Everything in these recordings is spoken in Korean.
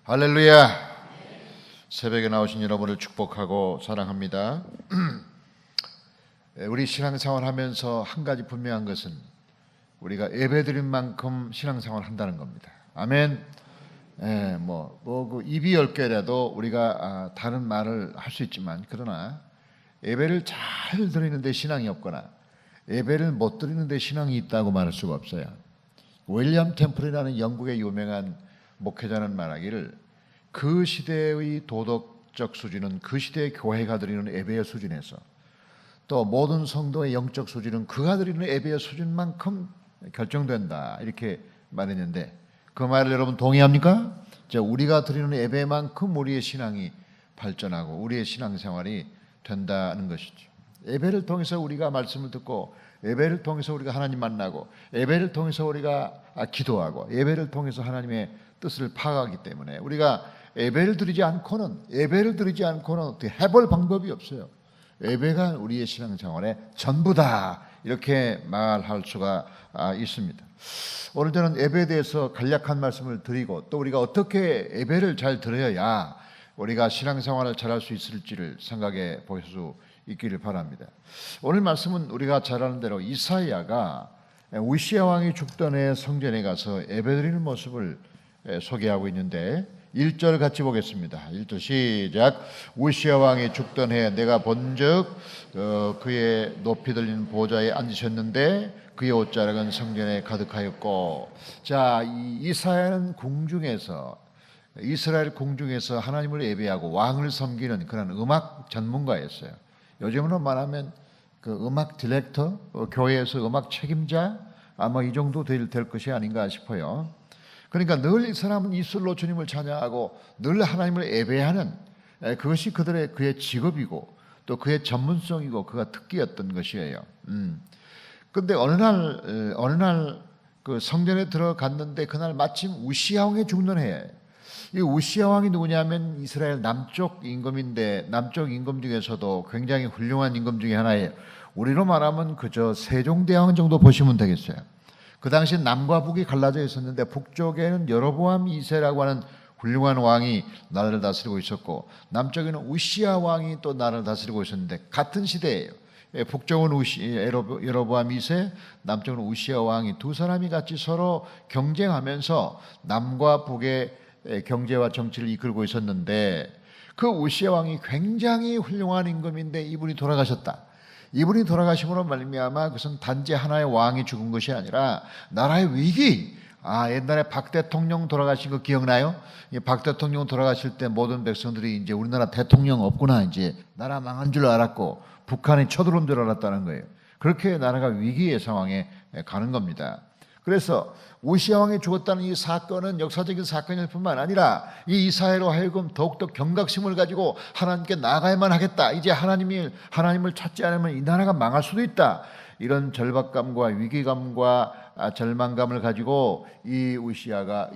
할렐루야. 새벽에 나오신 여러분을 축복하고 사랑합니다. 우리 신앙생활 하면서 한 가지 분명한 것은 우리가 예배드린 만큼 신앙생활 한다는 겁니다. 아멘. 그 입이 10개라도 우리가 다른 말을 할 수 있지만, 그러나 예배를 잘 드리는데 신앙이 없거나 예배를 못 드리는데 신앙이 있다고 말할 수가 없어요. 윌리엄 템플이라는 영국의 유명한 목회자는 말하기를, 그 시대의 도덕적 수준은 그 시대의 교회가 드리는 예배의 수준에서, 또 모든 성도의 영적 수준은 그가 드리는 예배의 수준만큼 결정된다, 이렇게 말했는데, 그 말을 여러분 동의합니까? 우리가 드리는 예배만큼 우리의 신앙이 발전하고 우리의 신앙생활이 된다는 것이죠. 예배를 통해서 우리가 말씀을 듣고, 예배를 통해서 우리가 하나님 만나고, 예배를 통해서 우리가 기도하고, 예배를 통해서 하나님의 뜻을 파악하기 때문에 우리가 예배를 드리지 않고는 어떻게 해볼 방법이 없어요. 예배가 우리의 신앙생활의 전부다, 이렇게 말할 수가 있습니다. 오늘 저는 예배에 대해서 간략한 말씀을 드리고, 또 우리가 어떻게 예배를 잘 드려야 우리가 신앙생활을 잘할 수 있을지를 생각해 볼 수 있기를 바랍니다. 오늘 말씀은 우리가 잘 아는 대로 이사야가 우시야 왕이 죽던 해 성전에 가서 예배드리는 모습을 소개하고 있는데, 1절 같이 보겠습니다. 1절 시작. 우시야 왕이 죽던 해 내가 본즉 그의 높이 들린 보좌에 앉으셨는데 그의 옷자락은 성전에 가득하였고. 자, 이사야는 궁중에서, 이스라엘 궁중에서 하나님을 예배하고 왕을 섬기는 그런 음악 전문가였어요. 요즘으로 말하면 그 음악 디렉터, 교회에서 음악 책임자, 아마 이 정도 될 것이 아닌가 싶어요. 그러니까 늘 이 사람은 이슬로 주님을 찬양하고 늘 하나님을 예배하는, 그것이 그의 직업이고 또 그의 전문성이고 그가 특기였던 것이에요. 그런데 어느 날 그 성전에 들어갔는데, 그날 마침 우시야 왕이 죽는 해예요. 이 우시야 왕이 누구냐면 이스라엘 남쪽 임금인데, 남쪽 임금 중에서도 굉장히 훌륭한 임금 중에 하나예요. 우리로 말하면 그저 세종대왕 정도 보시면 되겠어요. 그 당시 남과 북이 갈라져 있었는데, 북쪽에는 여로보암 2세라고 하는 훌륭한 왕이 나라를 다스리고 있었고, 남쪽에는 우시야 왕이 또 나라를 다스리고 있었는데, 같은 시대예요. 북쪽은 여로보암 2세, 남쪽은 우시야 왕이, 두 사람이 같이 서로 경쟁하면서 남과 북의 경제와 정치를 이끌고 있었는데, 그 우시야 왕이 굉장히 훌륭한 임금인데 이분이 돌아가셨다. 이분이 돌아가심으로 말미암아 그것은 단지 하나의 왕이 죽은 것이 아니라 나라의 위기. 옛날에 박 대통령 돌아가신 거 기억나요? 박 대통령 돌아가실 때 모든 백성들이 이제 우리나라 대통령 없구나, 이제 나라 망한 줄 알았고 북한이 쳐들어온 줄 알았다는 거예요. 그렇게 나라가 위기의 상황에 가는 겁니다. 그래서 우시야 왕이 죽었다는 이 사건은 역사적인 사건일 뿐만 아니라 이 이사야로 하여금 더욱더 경각심을 가지고 하나님께 나아가야만 하겠다, 이제 하나님을 찾지 않으면 이 나라가 망할 수도 있다, 이런 절박감과 위기감과 절망감을 가지고 이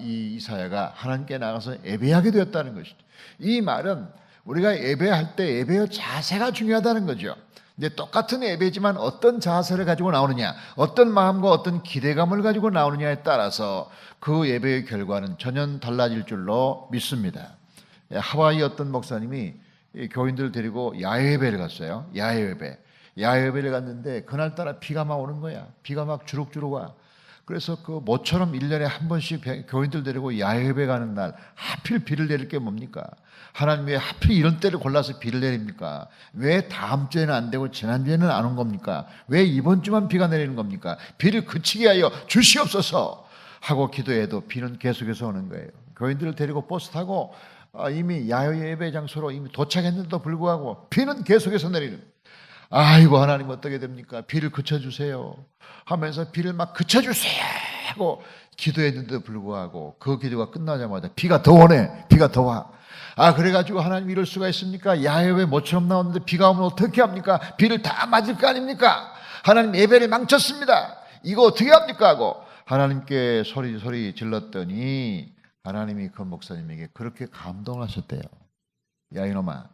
이사야가 하나님께 나가서 예배하게 되었다는 것이죠. 이 말은 우리가 예배할 때 예배의 자세가 중요하다는 거죠. 이제 똑같은 예배지만 어떤 자세를 가지고 나오느냐, 어떤 마음과 어떤 기대감을 가지고 나오느냐에 따라서 그 예배의 결과는 전혀 달라질 줄로 믿습니다. 하와이 어떤 목사님이 교인들을 데리고 야외예배를 갔어요. 야외예배를 갔는데 그날따라 비가 막 오는 거야. 비가 막 주룩주룩 와. 그래서 그 모처럼 1년에 한 번씩 교인들 데리고 야외예배 가는 날 하필 비를 내릴 게 뭡니까? 하나님 왜 하필 이런 때를 골라서 비를 내립니까? 왜 다음 주에는 안 되고 지난주에는 안 온 겁니까? 왜 이번 주만 비가 내리는 겁니까? 비를 그치게 하여 주시옵소서 하고 기도해도 비는 계속해서 오는 거예요. 교인들을 데리고 버스 타고 이미 야외 예배 장소로 이미 도착했는데도 불구하고 비는 계속해서 내리는 거예요. 아이고, 하나님 어떻게 됩니까? 비를 그쳐주세요 하면서 비를 막 그쳐주세요 하고 기도했는데도 불구하고 그 기도가 끝나자마자 비가 더 오네. 비가 더 와. 그래가지고 하나님 이럴 수가 있습니까? 야외 모처럼 나왔는데 비가 오면 어떻게 합니까? 비를 다 맞을 거 아닙니까? 하나님 예배를 망쳤습니다. 이거 어떻게 합니까? 하고 하나님께 소리 질렀더니 하나님이 그 목사님에게 그렇게 감동하셨대요. 야, 이놈아,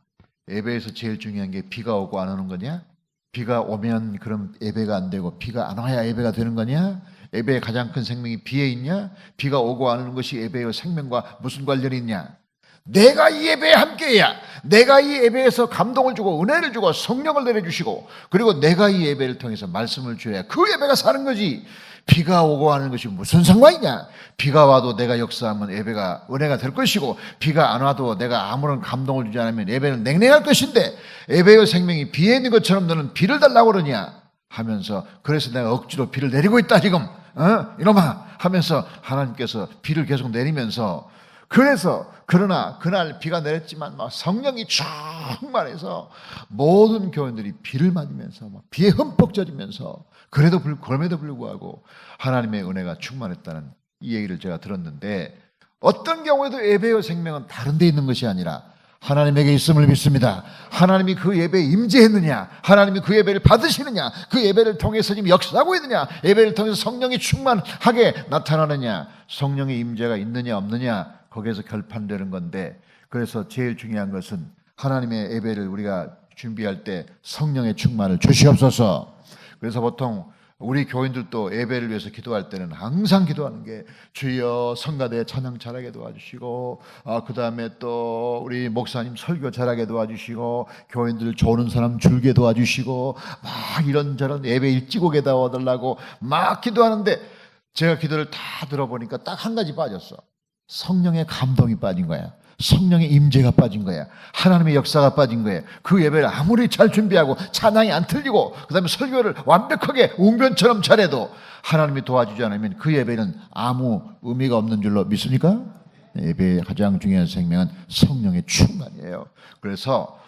예배에서 제일 중요한 게 비가 오고 안 오는 거냐? 비가 오면 그럼 예배가 안 되고 비가 안 와야 예배가 되는 거냐? 예배의 가장 큰 생명이 비에 있냐? 비가 오고 안 오는 것이 예배의 생명과 무슨 관련이 있냐? 내가 이 예배에 함께해야, 내가 이 예배에서 감동을 주고 은혜를 주고 성령을 내려주시고, 그리고 내가 이 예배를 통해서 말씀을 주어야 그 예배가 사는 거지. 비가 오고 하는 것이 무슨 상관이냐. 비가 와도 내가 역사하면 예배가 은혜가 될 것이고, 비가 안 와도 내가 아무런 감동을 주지 않으면 예배는 냉랭할 것인데, 예배의 생명이 비에 있는 것처럼 너는 비를 달라고 그러냐 하면서, 그래서 내가 억지로 비를 내리고 있다 지금, 이놈아 하면서 하나님께서 비를 계속 내리면서, 그러나 그날 비가 내렸지만 막 성령이 충만해서 모든 교인들이 비를 맞으면서 막 비에 흠뻑 젖으면서, 그럼에도 불구하고 하나님의 은혜가 충만했다는 이 얘기를 제가 들었는데, 어떤 경우에도 예배의 생명은 다른 데 있는 것이 아니라 하나님에게 있음을 믿습니다. 하나님이 그 예배에 임재했느냐, 하나님이 그 예배를 받으시느냐, 그 예배를 통해서 지금 역사하고 있느냐, 예배를 통해서 성령이 충만하게 나타나느냐, 성령의 임재가 있느냐 없느냐, 거기에서 결판되는 건데, 그래서 제일 중요한 것은 하나님의 예배를 우리가 준비할 때 성령의 충만을 주시옵소서. 그래서 보통 우리 교인들도 예배를 위해서 기도할 때는 항상 기도하는 게, 주여 성가대 찬양 잘하게 도와주시고, 그 다음에 또 우리 목사님 설교 잘하게 도와주시고, 교인들 좋은 사람 줄게 도와주시고, 막 이런저런 예배 일찍 오게 도와달라고 막 기도하는데, 제가 기도를 다 들어보니까 딱 한 가지 빠졌어. 성령의 감동이 빠진 거야. 성령의 임재가 빠진 거야. 하나님의 역사가 빠진 거예요. 그 예배를 아무리 잘 준비하고 찬양이 안 틀리고 그 다음에 설교를 완벽하게 웅변처럼 잘해도 하나님이 도와주지 않으면 그 예배는 아무 의미가 없는 줄로 믿습니까? 예배의 가장 중요한 생명은 성령의 충만이에요. 그래서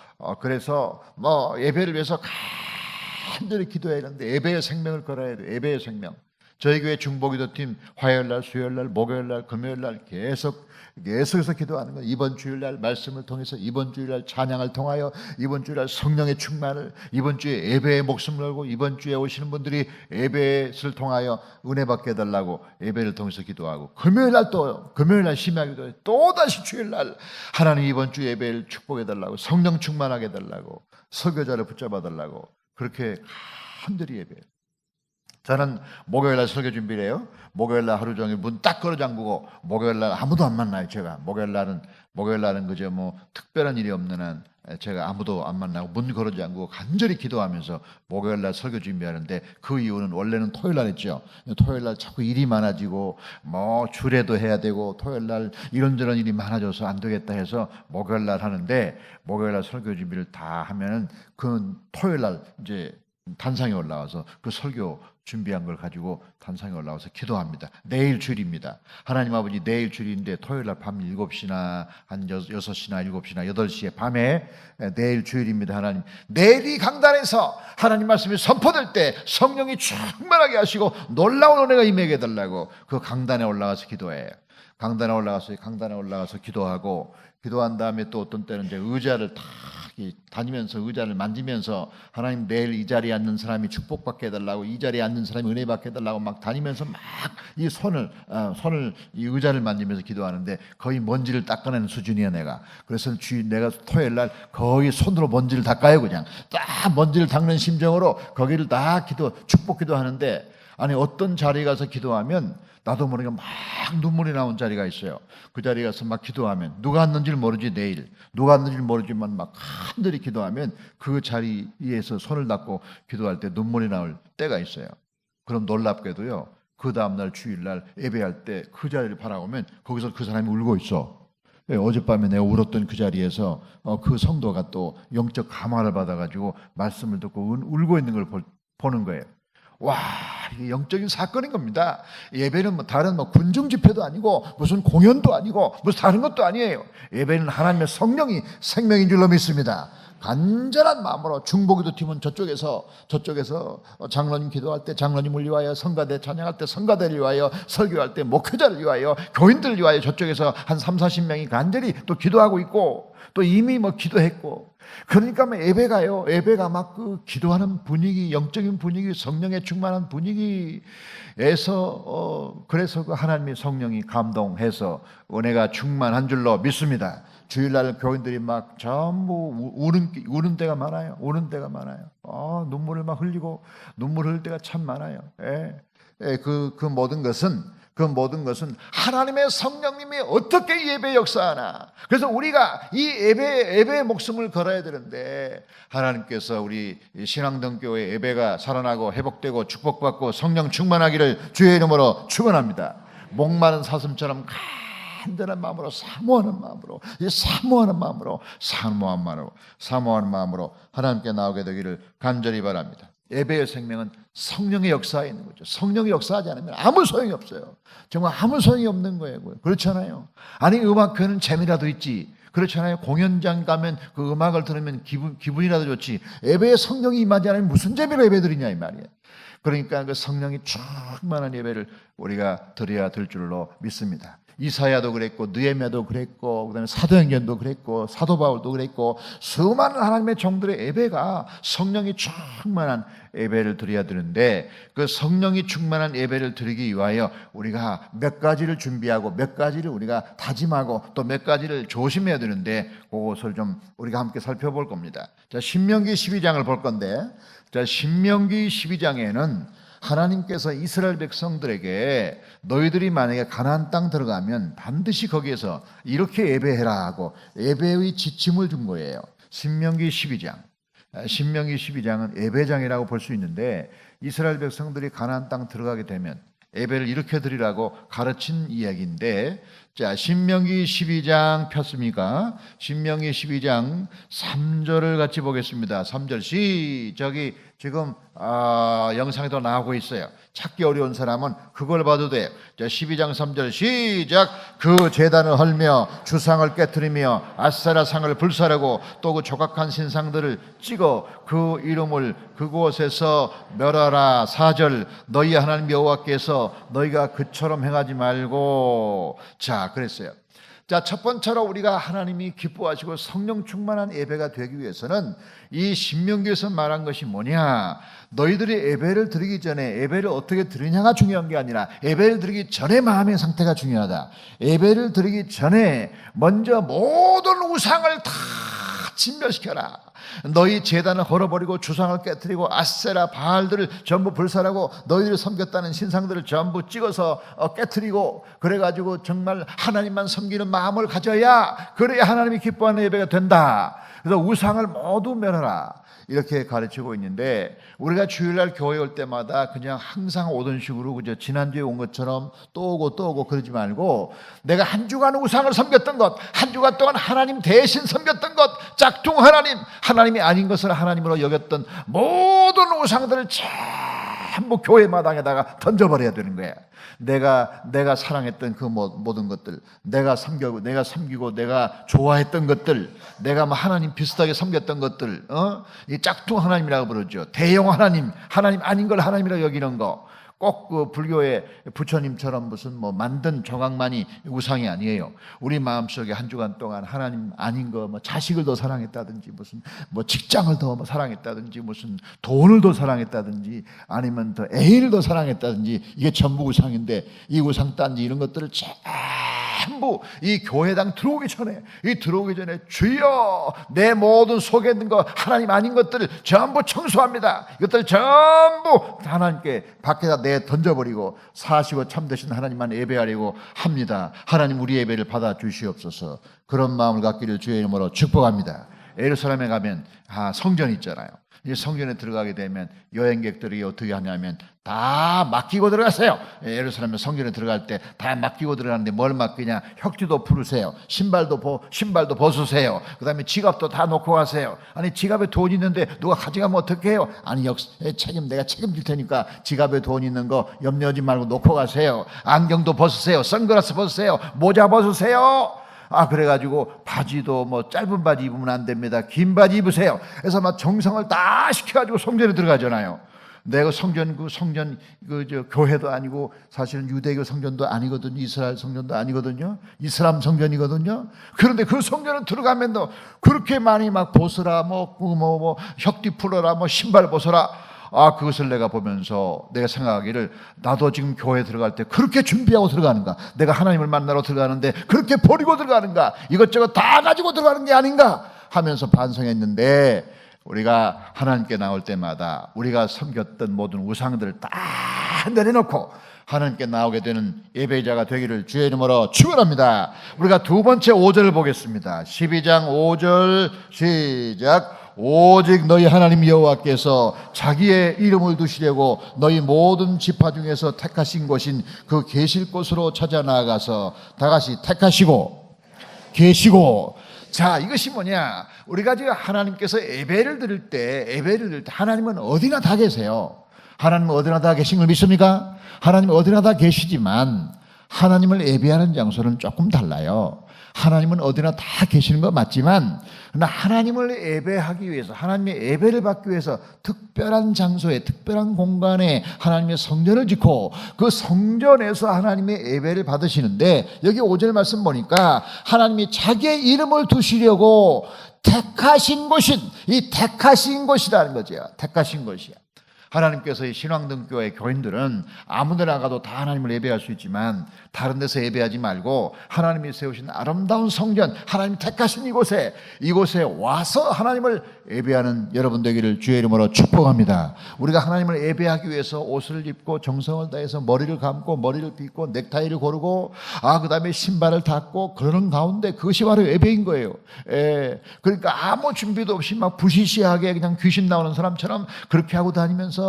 예배를 위해서 간절히 기도해야 하는데, 예배의 생명을 걸어야 돼요. 예배의 생명. 저희 교회 중보기도팀 화요일날, 수요일날, 목요일날, 금요일날 계속해서 기도하는 거예요. 이번 주일날 말씀을 통해서, 이번 주일날 찬양을 통하여, 이번 주일날 성령의 충만을, 이번 주에 예배에 목숨을 걸고, 이번 주에 오시는 분들이 예배를 통하여 은혜 받게 해달라고 예배를 통해서 기도하고, 금요일날 심야기 기도해, 또다시 주일날 하나님 이번 주 예배를 축복해달라고, 성령 충만하게 해달라고, 설교자를 붙잡아달라고, 그렇게 간절히 예배해요. 저는 목요일날 설교 준비를 해요. 목요일날 하루 종일 문 딱 걸어 잠그고, 목요일날 아무도 안 만나요. 제가 목요일날은 그저 뭐 특별한 일이 없는 한 제가 아무도 안 만나고 문 걸어 잠그고 간절히 기도하면서 목요일날 설교 준비하는데, 그 이유는 원래는 토요일날 했죠. 토요일날 자꾸 일이 많아지고 뭐 주례도 해야 되고 토요일날 이런저런 일이 많아져서 안 되겠다 해서 목요일날 하는데, 목요일날 설교 준비를 다 하면은 그 토요일날 이제 단상에 올라와서 그 설교 준비한 걸 가지고 단상에 올라와서 기도합니다. 내일 주일입니다. 하나님 아버지, 내일 주일인데 토요일날 밤 7시나 한 6시나 7시나 8시에 밤에 내일 주일입니다. 하나님, 내일이 강단에서 하나님 말씀이 선포될 때 성령이 충만하게 하시고 놀라운 은혜가 임하게 해달라고 그 강단에 올라가서 기도해요. 강단에 올라가서 기도하고, 기도한 다음에 또 어떤 때는 이제 의자를 탁 다니면서 의자를 만지면서, 하나님 내일 이 자리에 앉는 사람이 축복받게 해달라고, 이 자리에 앉는 사람이 은혜 받게 해달라고 막 다니면서 막 이 손을 이 의자를 만지면서 기도하는데, 거의 먼지를 닦아내는 수준이야 내가. 그래서 내가 토요일날 거의 손으로 먼지를 닦아요. 그냥 딱 먼지를 닦는 심정으로 거기를 다 축복 기도하는데, 아니 어떤 자리에 가서 기도하면 나도 모르게 막 눈물이 나온 자리가 있어요. 그 자리에 가서 막 기도하면, 누가 왔는지를 모르지, 내일 누가 왔는지를 모르지만 막 간절히 기도하면 그 자리에서 손을 닦고 기도할 때 눈물이 나올 때가 있어요. 그럼 놀랍게도요, 그 다음날 주일날 예배할 때 그 자리를 바라보면 거기서 그 사람이 울고 있어. 어젯밤에 내가 울었던 그 자리에서 그 성도가 또 영적 감화를 받아가지고 말씀을 듣고 울고 있는 걸 보는 거예요. 와, 이게 영적인 사건인 겁니다. 예배는 다른 군중 집회도 아니고 무슨 공연도 아니고 무슨 다른 것도 아니에요. 예배는 하나님의 성령이 생명인 줄로 믿습니다. 간절한 마음으로 중보기도 팀은 저쪽에서 장로님 기도할 때 장로님을 위하여, 성가대 찬양할 때 성가대를 위하여, 설교할 때 목회자를 위하여, 교인들을 위하여 저쪽에서 한 30-40명이 간절히 또 기도하고 있고, 또 이미 기도했고, 그러니까 예배가 막 그 기도하는 분위기, 영적인 분위기, 성령에 충만한 분위기에서 그래서 그 하나님의 성령이 감동해서 은혜가 충만한 줄로 믿습니다. 주일날 교인들이 막 전부 우는 때가 많아요. 눈물을 막 흘리고, 눈물 흘릴 때가 참 많아요. 그 모든 것은 하나님의 성령님이 어떻게 예배 역사하나. 그래서 우리가 이 예배의 목숨을 걸어야 되는데, 하나님께서 우리 신앙등교회 예배가 살아나고 회복되고 축복받고 성령 충만하기를 주의 이름으로 축원합니다. 목마른 사슴처럼 간절한 마음으로, 사모하는 마음으로 하나님께 나오게 되기를 간절히 바랍니다. 예배의 생명은 성령의 역사에 있는 거죠. 성령이 역사하지 않으면 아무 소용이 없어요. 정말 아무 소용이 없는 거예요. 그렇잖아요. 아니, 음악회는 재미라도 있지. 그렇잖아요. 공연장 가면 그 음악을 들으면 기분이라도 좋지. 예배에 성령이 임하지 않으면 무슨 재미로 예배 드리냐 이 말이에요. 그러니까 그 성령이 충만한 예배를 우리가 드려야 될 줄로 믿습니다. 이사야도 그랬고, 느헤미야도 그랬고, 그다음에 사도행전도 그랬고, 사도 바울도 그랬고, 수많은 하나님의 종들의 예배가 성령이 충만한 예배를 드려야 되는데, 그 성령이 충만한 예배를 드리기 위하여 우리가 몇 가지를 준비하고 몇 가지를 우리가 다짐하고 또 몇 가지를 조심해야 되는데, 그것을 좀 우리가 함께 살펴볼 겁니다. 자, 신명기 12장을 볼 건데, 자, 신명기 12장에는 하나님께서 이스라엘 백성들에게 너희들이 만약에 가나안 땅 들어가면 반드시 거기에서 이렇게 예배해라 하고 예배의 지침을 준 거예요. 신명기 12장. 신명기 12장은 예배장이라고 볼 수 있는데, 이스라엘 백성들이 가나안 땅 들어가게 되면 예배를 이렇게 드리라고 가르친 이야기인데, 자, 신명기 12장 폈습니까? 신명기 12장 3절을 같이 보겠습니다. 3절 시작이 지금 영상에도 나오고 있어요. 찾기 어려운 사람은 그걸 봐도 돼요. 자, 12장 3절 시작. 그 제단을 헐며 주상을 깨트리며 아세라 상을 불사르고 또 그 조각한 신상들을 찍어 그 이름을 그곳에서 멸하라. 4절 너희 하나님 여호와께서 너희가 그처럼 행하지 말고. 자, 그랬어요. 자, 첫 번째로 우리가 하나님이 기뻐하시고 성령 충만한 예배가 되기 위해서는 이 신명기에서 말한 것이 뭐냐, 너희들이 예배를 드리기 전에 예배를 어떻게 드리냐가 중요한 게 아니라 예배를 드리기 전에 마음의 상태가 중요하다. 예배를 드리기 전에 먼저 모든 우상을 다 진멸시켜라. 너희 제단을 헐어버리고 주상을 깨뜨리고 아세라 바알들을 전부 불살하고 너희들이 섬겼다는 신상들을 전부 찍어서 깨뜨리고, 그래가지고 정말 하나님만 섬기는 마음을 가져야, 그래야 하나님이 기뻐하는 예배가 된다. 그래서 우상을 모두 멸하라 이렇게 가르치고 있는데, 우리가 주일날 교회 올 때마다 그냥 항상 오던 식으로 그저 지난주에 온 것처럼 또 오고 그러지 말고, 내가 한 주간 우상을 섬겼던 것, 한 주간 동안 하나님 대신 섬겼던 것, 짝퉁 하나님이 아닌 것을 하나님으로 여겼던 모든 우상들을 전부 교회 마당에다가 던져버려야 되는 거야. 내가 사랑했던 그 모든 것들, 내가 섬기고 내가 좋아했던 것들, 내가 뭐 하나님 비슷하게 섬겼던 것들, 이 짝퉁 하나님이라고 부르죠. 대형 하나님 아닌 걸 하나님이라고 여기는 거. 꼭 그 불교의 부처님처럼 무슨 뭐 만든 조각만이 우상이 아니에요. 우리 마음속에 한 주간 동안 하나님 아닌 거, 뭐 자식을 더 사랑했다든지, 무슨 뭐 직장을 더 사랑했다든지, 무슨 돈을 더 사랑했다든지, 아니면 더 애인을 더 사랑했다든지, 이게 전부 우상인데, 이 우상 딴지 이런 것들을 전부 이 교회당 들어오기 전에 주여 내 모든 속에 있는 거 하나님 아닌 것들을 전부 청소합니다. 이것들 전부 하나님께 밖에다 내 던져버리고 사시고 참되신 하나님만 예배하려고 합니다. 하나님 우리 예배를 받아 주시옵소서. 그런 마음을 갖기를 주의 이름으로 축복합니다. 예루살렘에 가면 성전 있잖아요. 이 성전에 들어가게 되면 여행객들이 어떻게 하냐면 다 맡기고 들어가세요. 예루살렘에 성전에 들어갈 때 다 맡기고 들어가는데 뭘 맡기냐? 혁지도 풀으세요. 신발도 벗으세요. 그 다음에 지갑도 다 놓고 가세요. 아니, 지갑에 돈 있는데 누가 가져가면 어떡해요? 아니, 내가 책임질 테니까 지갑에 돈 있는 거 염려하지 말고 놓고 가세요. 안경도 벗으세요. 선글라스 벗으세요. 모자 벗으세요. 그래가지고 바지도 뭐 짧은 바지 입으면 안 됩니다. 긴 바지 입으세요. 그래서 막 정성을 다 시켜가지고 성전에 들어가잖아요. 내가 교회도 아니고 사실은 유대교 성전도 아니거든요. 이스라엘 성전도 아니거든요. 이슬람 성전이거든요. 그런데 그 성전에 들어가면 그렇게 많이 막 벗으라, 혁띠 풀어라, 신발 벗어라. 그것을 내가 보면서 내가 생각하기를, 나도 지금 교회 들어갈 때 그렇게 준비하고 들어가는가? 내가 하나님을 만나러 들어가는데 그렇게 버리고 들어가는가? 이것저것 다 가지고 들어가는 게 아닌가? 하면서 반성했는데, 우리가 하나님께 나올 때마다 우리가 섬겼던 모든 우상들을 다 다 내려놓고 하나님께 나오게 되는 예배자가 되기를 주의 이름으로 축원합니다. 우리가 두 번째 5절을 보겠습니다. 12장 5절 시작. 오직 너희 하나님 여호와께서 자기의 이름을 두시려고 너희 모든 지파 중에서 택하신 곳인 그 계실 곳으로 찾아 나아가서 다 같이 택하시고 계시고. 자, 이것이 뭐냐? 우리가 지금 하나님께서 예배를 드릴 때 하나님은 어디나 다 계세요. 하나님은 어디나 다 계신 걸 믿습니까? 하나님은 어디나 다 계시지만 하나님을 예배하는 장소는 조금 달라요. 하나님은 어디나 다 계시는 거 맞지만 그러나 하나님을 예배하기 위해서, 하나님의 예배를 받기 위해서 특별한 장소에, 특별한 공간에 하나님의 성전을 짓고 그 성전에서 하나님의 예배를 받으시는데, 여기 5절 말씀 보니까 하나님이 자기의 이름을 두시려고 택하신 곳인, 이 택하신 곳이라는 거죠. 택하신 곳이야. 하나님께서 이 신앙등교회 교인들은 아무 데나 가도 다 하나님을 예배할 수 있지만 다른 데서 예배하지 말고 하나님이 세우신 아름다운 성전, 하나님 택하신 이곳에 와서 하나님을 예배하는 여러분 되기를 주의 이름으로 축복합니다. 우리가 하나님을 예배하기 위해서 옷을 입고 정성을 다해서 머리를 감고 머리를 빗고 넥타이를 고르고 그 다음에 신발을 닦고 그러는 가운데 그것이 바로 예배인 거예요. 그러니까 아무 준비도 없이 막 부시시하게 그냥 귀신 나오는 사람처럼 그렇게 하고 다니면서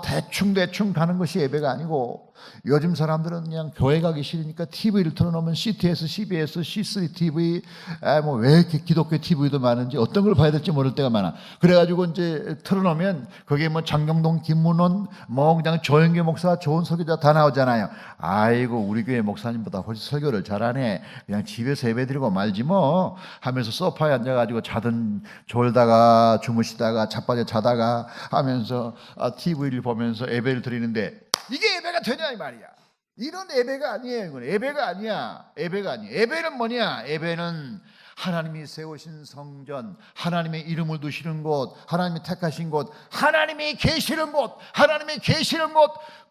대충 가는 것이 예배가 아니고, 요즘 사람들은 그냥 교회 가기 싫으니까 TV를 틀어놓으면 CTS, CBS, C3TV, 왜 이렇게 기독교 TV도 많은지 어떤 걸 봐야 될지 모를 때가 많아. 그래가지고 이제 틀어놓으면 거기에 장경동, 김문원, 그냥 조영규 목사, 좋은 설교자 다 나오잖아요. 아이고, 우리 교회 목사님보다 훨씬 설교를 잘하네. 그냥 집에서 예배드리고 말지 뭐 하면서 소파에 앉아가지고 졸다가 주무시다가 자빠져 자다가 하면서 TV를 보면서 예배를 드리는데 이게 예배가 되냐 이 말이야. 이런 예배가 아니에요. 이건 예배가 아니야. 예배는 뭐냐? 예배는 하나님이 세우신 성전, 하나님의 이름을 두시는 곳, 하나님이 택하신 곳, 하나님이 계시는 곳,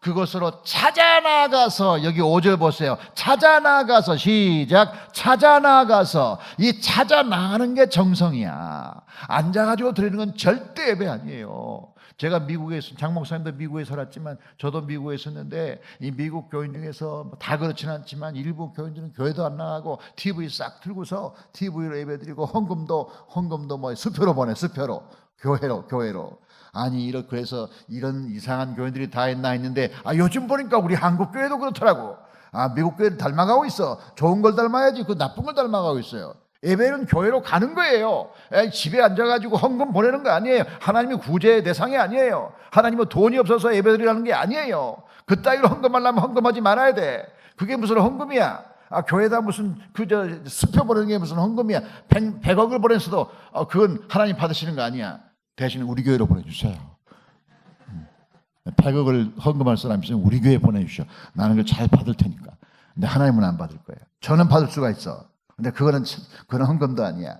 그것으로 찾아 나가서, 여기 5절 보세요. 찾아 나가서, 시작. 찾아 나가서. 이 찾아 나가는 게 정성이야. 앉아가지고 드리는 건 절대 예배 아니에요. 제가 미국에 장 목사님도 미국에 살았지만 저도 미국에 있었는데, 이 미국 교인 중에서 다 그렇지는 않지만 일부 교인들은 교회도 안 나가고 TV 싹 틀고서 TV로 예배드리고 헌금도 수표로 보내, 수표로 교회로. 아니, 그래서 이런 이상한 교인들이 다 있나 했는데 요즘 보니까 우리 한국 교회도 그렇더라고. 미국 교회를 닮아가고 있어. 좋은 걸 닮아야지 그 나쁜 걸 닮아가고 있어요. 예배는 교회로 가는 거예요. 집에 앉아가지고 헌금 보내는 거 아니에요. 하나님이 구제의 대상이 아니에요. 하나님은 돈이 없어서 예배드리라는 게 아니에요. 그 따위로 헌금하려면 헌금하지 말아야 돼. 그게 무슨 헌금이야? 교회다 무슨 수표 보내는 게 무슨 헌금이야? 100억을 보냈어도 그건 하나님 받으시는 거 아니야. 대신 우리 교회로 보내주세요. 100억을 헌금할 사람이 있으면 우리 교회에 보내주셔. 나는 그걸 잘 받을 테니까. 근데 하나님은 안 받을 거예요. 저는 받을 수가 있어. 근데 그거는 헌금도 아니야.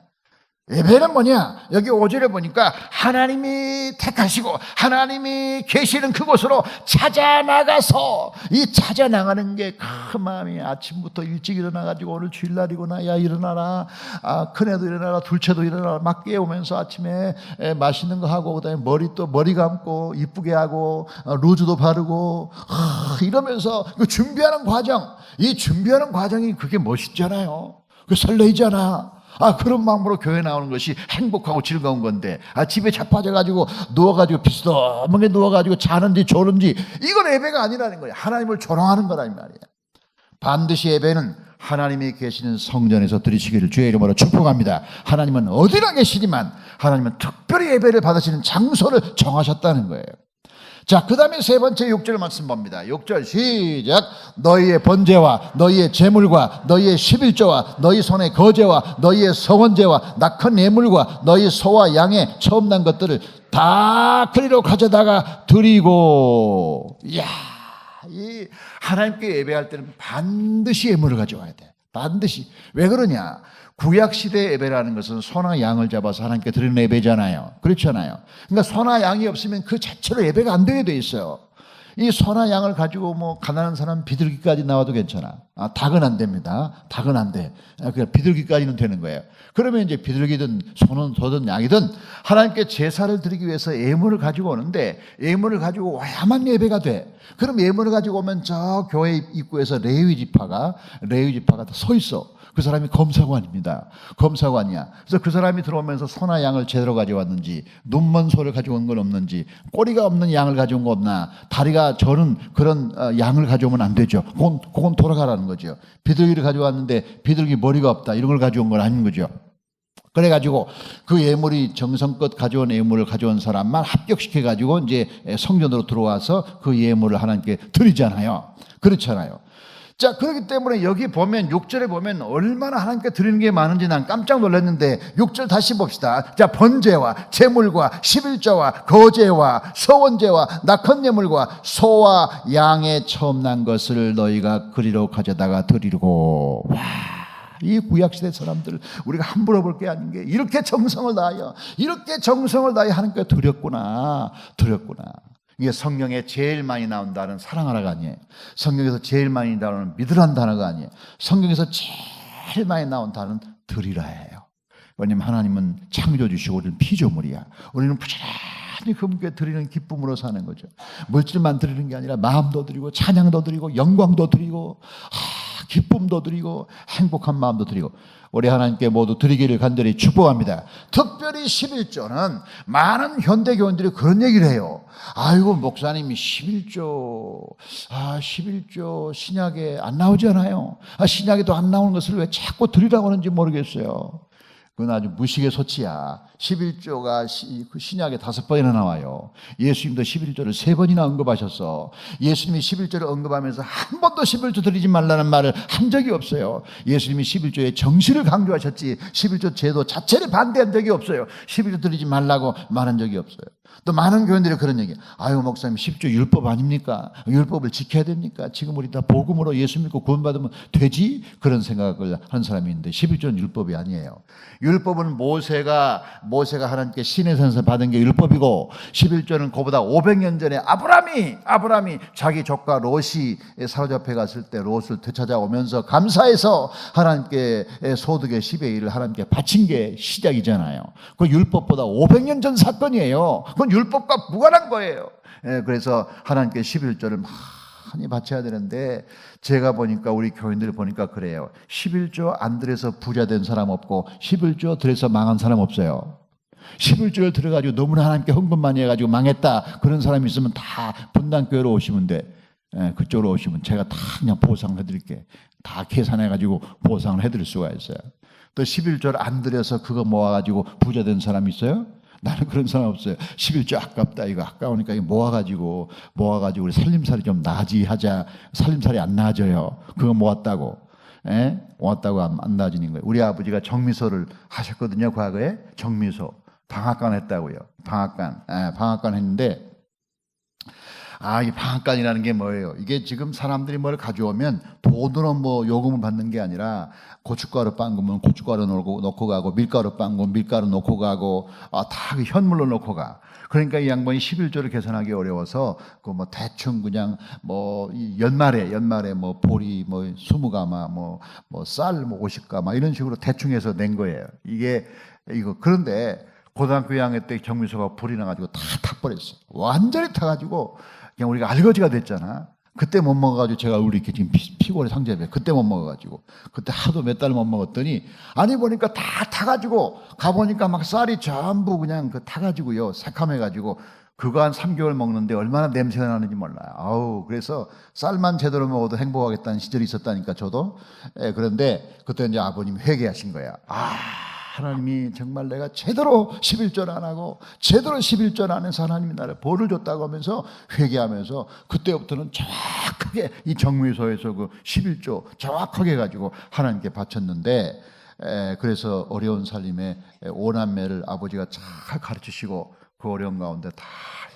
예배는 뭐냐? 여기 5절에 보니까 하나님이 택하시고 하나님이 계시는 그곳으로 찾아 나가서, 이 찾아 나가는 게 큰 마음이, 아침부터 일찍 일어나가지고 오늘 주일날이구나, 야 일어나라, 큰애도 일어나라, 둘째도 일어나라, 막 깨우면서 아침에 맛있는 거 하고 그다음에 머리 감고 이쁘게 하고 루즈도 바르고 이러면서 그 준비하는 과정, 이 준비하는 과정이 그게 멋있잖아요. 그 설레이잖아. 그런 마음으로 교회 나오는 것이 행복하고 즐거운 건데, 집에 자빠져가지고 누워가지고 비스듬하게 누워가지고 자는지 조는지, 이건 예배가 아니라는 거예요. 하나님을 조롱하는 거란 말이에요. 반드시 예배는 하나님이 계시는 성전에서 드리시기를 주의 이름으로 축복합니다. 하나님은 어디나 계시지만 하나님은 특별히 예배를 받으시는 장소를 정하셨다는 거예요. 자, 그 다음에 세 번째 6절 말씀 봅니다. 6절 시작. 너희의 번제와 너희의 제물과 너희의 11조와 너희 손의 거제와 너희의 성원제와 낙헌 예물과 너희 소와 양의 처음 난 것들을 다 그리로 가져다가 드리고. 이야, 이 하나님께 예배할 때는 반드시 예물을 가져와야 돼. 반드시. 왜 그러냐? 구약시대 예배라는 것은 소나 양을 잡아서 하나님께 드리는 예배잖아요. 그렇잖아요. 그러니까 소나 양이 없으면 그 자체로 예배가 안 되게 돼 있어요. 이 소나 양을 가지고 뭐 가난한 사람 비둘기까지 나와도 괜찮아. 닭은 안 됩니다. 닭은 안 돼. 그냥 비둘기까지는 되는 거예요. 그러면 이제 비둘기든 소든 양이든 하나님께 제사를 드리기 위해서 예물을 가지고 오는데, 예물을 가지고 와야만 예배가 돼. 그럼 예물을 가지고 오면 저 교회 입구에서 레위 지파가 서 있어. 그 사람이 검사관입니다. 검사관이야. 그래서 그 사람이 들어오면서 소나 양을 제대로 가져왔는지, 눈먼 소를 가지고 온 건 없는지, 꼬리가 없는 양을 가져온 거 없나, 다리가 저는 그런 양을 가져오면 안 되죠. 그건 돌아가라는 거죠. 비둘기를 가져왔는데 비둘기 머리가 없다, 이런 걸 가져온 건 아닌 거죠. 그래가지고 그 예물이 정성껏 가져온 예물을 가져온 사람만 합격시켜가지고 이제 성전으로 들어와서 그 예물을 하나님께 드리잖아요. 그렇잖아요. 자, 그렇기 때문에 여기 보면 6절에 보면 얼마나 하나님께 드리는 게 많은지 난 깜짝 놀랐는데, 6절 다시 봅시다. 자, 번제와 제물과 11조와 거제와 서원제와 낙헌 예물과 소와 양의 처음 난 것을 너희가 그리로 가져다가 드리고. 와, 이 구약시대 사람들 우리가 함부로 볼 게 아닌 게, 이렇게 정성을 다하여 하나님께 드렸구나. 이게 성경에 제일 많이 나온 단어는 사랑하라가 아니에요. 성경에서 제일 많이 나오는 믿으라는 단어가 아니에요. 성경에서 제일 많이 나온 단어는 드리라예요. 왜냐하면 하나님은 창조주시고 우리는 피조물이야. 우리는 부지런히 그분께 드리는 기쁨으로 사는 거죠. 물질만 드리는 게 아니라 마음도 드리고 찬양도 드리고 영광도 드리고 기쁨도 드리고 행복한 마음도 드리고, 우리 하나님께 모두 드리기를 간절히 축복합니다. 특별히 11조는 많은 현대교인들이 그런 얘기를 해요. 아이고, 목사님이 11조 신약에 안 나오잖아요. 신약에도 안 나오는 것을 왜 자꾸 드리라고 하는지 모르겠어요. 그건 아주 무식의 소치야. 11조가 신약에 5번이나 나와요. 예수님도 11조를 3번이나 언급하셨어. 예수님이 11조를 언급하면서 한 번도 11조 드리지 말라는 말을 한 적이 없어요. 예수님이 11조의 정신을 강조하셨지 11조 제도 자체를 반대한 적이 없어요. 11조 드리지 말라고 말한 적이 없어요. 또 많은 교인들이 그런 얘기, 아유 목사님 10조 율법 아닙니까? 율법을 지켜야 됩니까? 지금 우리 다 복음으로 예수 믿고 구원받으면 되지? 그런 생각을 하는 사람이 있는데, 11조는 율법이 아니에요. 율법은 모세가 하나님께 시내산에서 받은 게 율법이고, 11조는 그보다 500년 전에 아브라함이 자기 조카 롯이 사로잡혀 갔을 때 롯을 되찾아오면서 감사해서 하나님께 소득의 10의 1을 하나님께 바친 게 시작이잖아요. 그 율법보다 500년 전 사건이에요. 그건 율법과 무관한 거예요. 그래서 하나님께 11조를 많이 바쳐야 되는데, 제가 보니까 우리 교인들 보니까 그래요. 11조 안 들여서 부자 된 사람 없고 11조 들여서 망한 사람 없어요. 11조를 들어가지고 너무나 하나님께 헌금 많이 해가지고 망했다, 그런 사람이 있으면 다 분당교회로 오시면 돼. 그쪽으로 오시면 제가 다 그냥 보상을 해드릴게. 다 계산해가지고 보상을 해드릴 수가 있어요. 또 11조를 안 들여서 그거 모아가지고 부자 된 사람 있어요? 나는 그런 사람 없어요. 11조 아깝다, 이거 아까우니까 이거 모아가지고 우리 살림살이 좀 나아지하자. 살림살이 안 나아져요. 그거 모았다고 안 나아지는 거예요. 우리 아버지가 정미소를 하셨거든요. 과거에 정미소 방앗간 했다고요. 방앗간 했는데, 이 방앗간이라는 게 뭐예요? 이게 지금 사람들이 뭘 가져오면 돈으로 뭐 요금을 받는 게 아니라, 고춧가루 빻은 거면 고춧가루 넣고 가고, 밀가루 빻은 거 밀가루 넣고 가고, 다 현물로 넣고 가. 그러니까 이 양반이 11조를 계산하기 어려워서 그 뭐 대충 그냥 뭐 연말에 뭐 보리 뭐 20가마 뭐 쌀 뭐 50가마 이런 식으로 대충 해서 낸 거예요. 이거 그런데 고등학교 2학년 때 정미소가 불이 나가지고 다 타버렸어. 완전히 타가지고 그냥 우리가 알거지가 됐잖아. 그때 못 먹어가지고 제가 우리 이렇게 지금 피곤해 상제배. 그때 못 먹어가지고 그때 하도 몇 달 못 먹었더니, 아니 보니까 다 타가지고 가보니까 막 쌀이 전부 그냥 타가지고요, 새카매가지고 그거 한 3개월 먹는데 얼마나 냄새가 나는지 몰라요. 그래서 쌀만 제대로 먹어도 행복하겠다는 시절이 있었다니까 저도. 그런데 그때 이제 아버님이 회개하신 거야. 하나님이 정말 내가 제대로 11조를 안 하고 제대로 11조를 안 해서 하나님이 나를 벌을 줬다고 하면서 회개하면서, 그때부터는 정확하게 이 정미소에서 그 11조 정확하게 가지고 하나님께 바쳤는데, 그래서 어려운 살림에 5남매를 아버지가 잘 가르치시고 그 어려운 가운데 다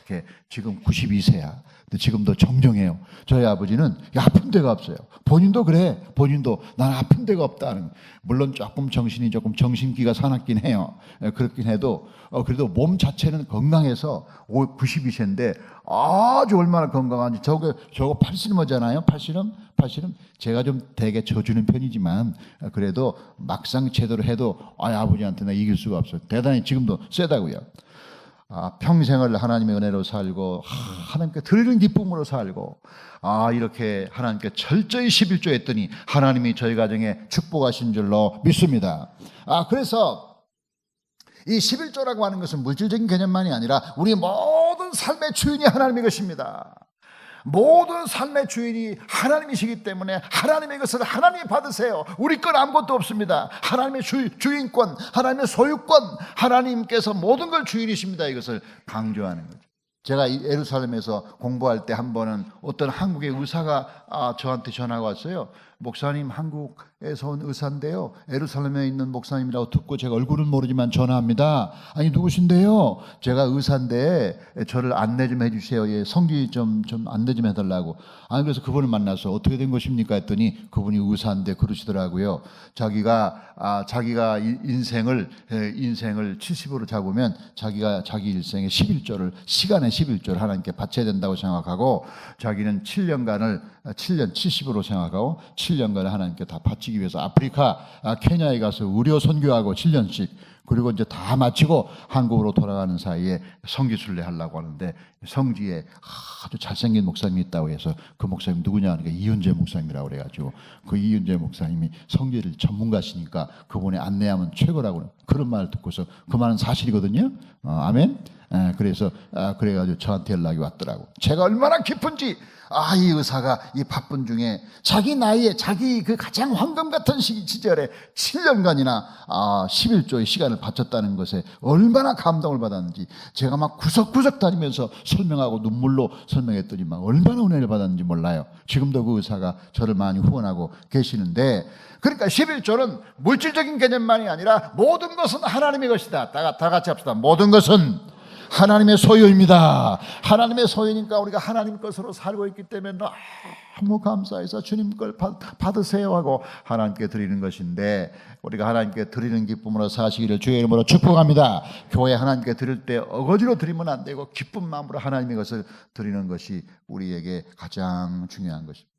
이렇게 지금 92세야. 근데 지금도 정정해요. 저희 아버지는 아픈 데가 없어요. 본인도 그래. 본인도 난 아픈 데가 없다는. 물론 조금 정신기가 사납긴 해요. 그렇긴 해도 그래도 몸 자체는 건강해서 92세인데 아주 얼마나 건강한지. 저거 80이잖아요. 80은 제가 좀 되게 져주는 편이지만 그래도 막상 제대로 해도 아버지한테 나 이길 수가 없어요. 대단히 지금도 세다고요. 평생을 하나님의 은혜로 살고 하나님께 드리는 기쁨으로 살고 이렇게 하나님께 철저히 11조 했더니 하나님이 저희 가정에 축복하신 줄로 믿습니다. 그래서 이 11조라고 하는 것은 물질적인 개념만이 아니라 우리 모든 삶의 주인이 하나님의 것입니다. 모든 삶의 주인이 하나님이시기 때문에 하나님의 것을 하나님이 받으세요. 우리 건 아무것도 없습니다. 하나님의 주인권, 하나님의 소유권, 하나님께서 모든 걸 주인이십니다. 이것을 강조하는 거죠. 제가 예루살렘에서 공부할 때 한 번은 어떤 한국의 의사가 저한테 전화가 왔어요. 목사님, 한국에서 온 의사인데요, 예루살렘에 있는 목사님이라고 듣고 제가 얼굴은 모르지만 전화합니다. 아니 누구신데요? 제가 의사인데 저를 안내 좀 해주세요. 예, 성기 좀 안내 좀 해달라고. 그래서 그분을 만나서 어떻게 된 것입니까 했더니 그분이 의사인데 그러시더라고요. 자기가 인생을 70으로 잡으면 자기 일생의 11조를, 시간의 11조를 하나님께 바쳐야 된다고 생각하고, 자기는 7년간을 70으로 생각하고 7년간을 하나님께 다 바치기 위해서 아프리카 케냐에 가서 의료 선교하고 7년씩, 그리고 이제 다 마치고 한국으로 돌아가는 사이에 성지순례 하려고 하는데 성지에 아주 잘생긴 목사님이 있다고 해서 그 목사님 누구냐 하니까 이윤재 목사님이라고 그래가지고 그 이윤재 목사님이 성지를 전문가시니까 그분이 안내하면 최고라고 그런 말을 듣고서 그 말은 사실이거든요. 아멘. 그래서 그래가지고 저한테 연락이 왔더라고. 제가 얼마나 기쁜지. 이 의사가 이 바쁜 중에 자기 나이에 자기 그 가장 황금 같은 시절에 7년간이나 11조의 시간을 바쳤다는 것에 얼마나 감동을 받았는지 제가 막 구석구석 다니면서 설명하고 눈물로 설명했더니 막 얼마나 은혜를 받았는지 몰라요. 지금도 그 의사가 저를 많이 후원하고 계시는데, 그러니까 11조는 물질적인 개념만이 아니라 모든 것은 하나님의 것이다. 다 같이 합시다. 모든 것은 하나님의 소유입니다. 하나님의 소유니까 우리가 하나님 것으로 살고 있기 때문에 너무 감사해서 주님 걸 받으세요 하고 하나님께 드리는 것인데, 우리가 하나님께 드리는 기쁨으로 사시기를 주의 이름으로 축복합니다. 교회 하나님께 드릴 때 어거지로 드리면 안 되고 기쁜 마음으로 하나님의 것을 드리는 것이 우리에게 가장 중요한 것입니다.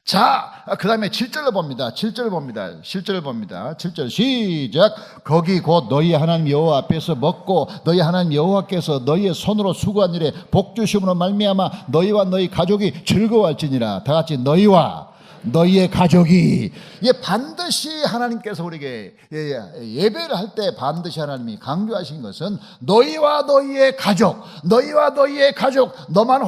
자, 그 다음에 7절을 봅니다. 7절 시작. 거기 곧 너희 하나님 여호와 앞에서 먹고 너희 하나님 여호와께서 너희의 손으로 수고한 일에 복 주심으로 말미암아 너희와 너희 가족이 즐거워할지니라. 다 같이 너희와 너희의 가족이. 반드시 하나님께서 우리에게 예배를 할 때 반드시 하나님이 강조하신 것은 너희와 너희의 가족, 너만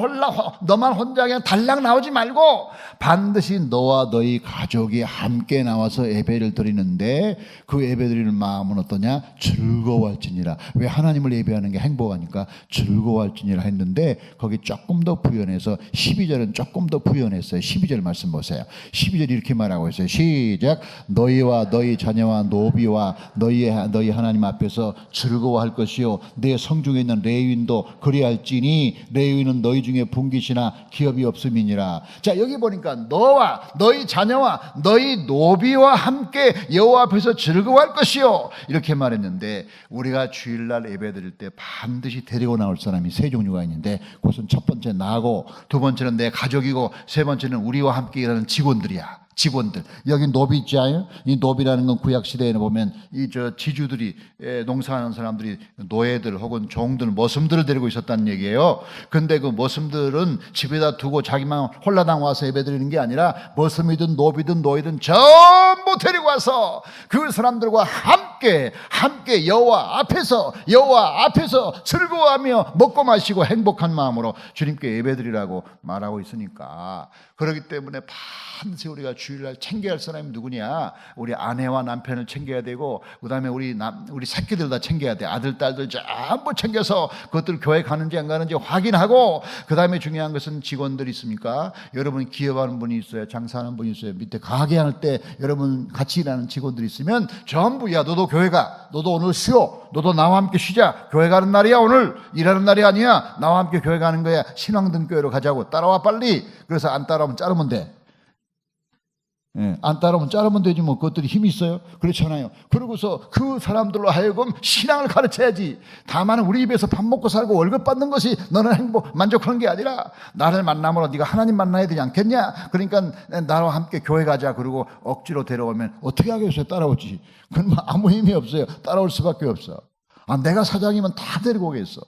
혼자 그냥 달랑 나오지 말고 반드시 너와 너희 가족이 함께 나와서 예배를 드리는데, 그 예배 드리는 마음은 어떠냐? 즐거워할지니라. 왜 하나님을 예배하는 게 행복하니까 즐거워할지니라 했는데, 거기 조금 더 부연해서 12절은 조금 더 부연했어요. 12절 말씀 보세요. 12절 이렇게 말하고 있어요. 시작. 너희와 너희 자녀와 노비와 너희 하나님 앞에서 즐거워할 것이요 내 성중에 있는 레위인도 그리할지니 레위인은 너희 중에 분깃이나 기업이 없음이니라. 자, 여기 보니까 너와 너희 자녀와 너희 노비와 함께 여호와 앞에서 즐거워할 것이요 이렇게 말했는데, 우리가 주일날 예배드릴 때 반드시 데리고 나올 사람이 세 종류가 있는데, 그것은 첫 번째 나고, 두 번째는 내 가족이고, 세 번째는 우리와 함께 일하는 직원들이야. 직원들. 여기 노비 있지 않아요? 이 노비라는 건 구약시대에 보면 지주들이, 농사하는 사람들이 노예들 혹은 종들, 머슴들을 데리고 있었다는 얘기예요. 근데 그 머슴들은 집에다 두고 자기만 홀라당 와서 예배드리는 게 아니라 머슴이든 노비든 노예든 전부 데리고 와서 그 사람들과 함께 여호와 앞에서 즐거워하며 먹고 마시고 행복한 마음으로 주님께 예배드리라고 말하고 있으니까, 그렇기 때문에 반드시 우리가 주일날 챙겨야 할 사람이 누구냐? 우리 아내와 남편을 챙겨야 되고, 그 다음에 우리 새끼들 다 챙겨야 돼. 아들, 딸들 전부 챙겨서 그것들 교회 가는지 안 가는지 확인하고, 그 다음에 중요한 것은 직원들이 있습니까? 여러분 기업하는 분이 있어요. 장사하는 분이 있어요. 밑에 가게 할 때 여러분 같이 일하는 직원들이 있으면 전부, 야 너도 교회가. 너도 오늘 쉬어. 너도 나와 함께 쉬자. 교회 가는 날이야 오늘. 일하는 날이 아니야. 나와 함께 교회 가는 거야. 신앙등교회로 가자고. 따라와 빨리. 그래서 안 따라오면 자르면 돼. 예, 안 따라오면 자르면 되지 뭐. 그것들이 힘이 있어요? 그렇잖아요. 그러고서 그 사람들로 하여금 신앙을 가르쳐야지. 다만 우리 입에서 밥 먹고 살고 월급 받는 것이 너는 만족하는 게 아니라 나를 만남으로 네가 하나님 만나야 되지 않겠냐. 그러니까 나와 함께 교회 가자. 그러고 억지로 데려오면 어떻게 하겠어요? 따라오지. 그건 뭐 아무 힘이 없어요. 따라올 수밖에 없어. 아, 내가 사장이면 다 데리고 오겠어.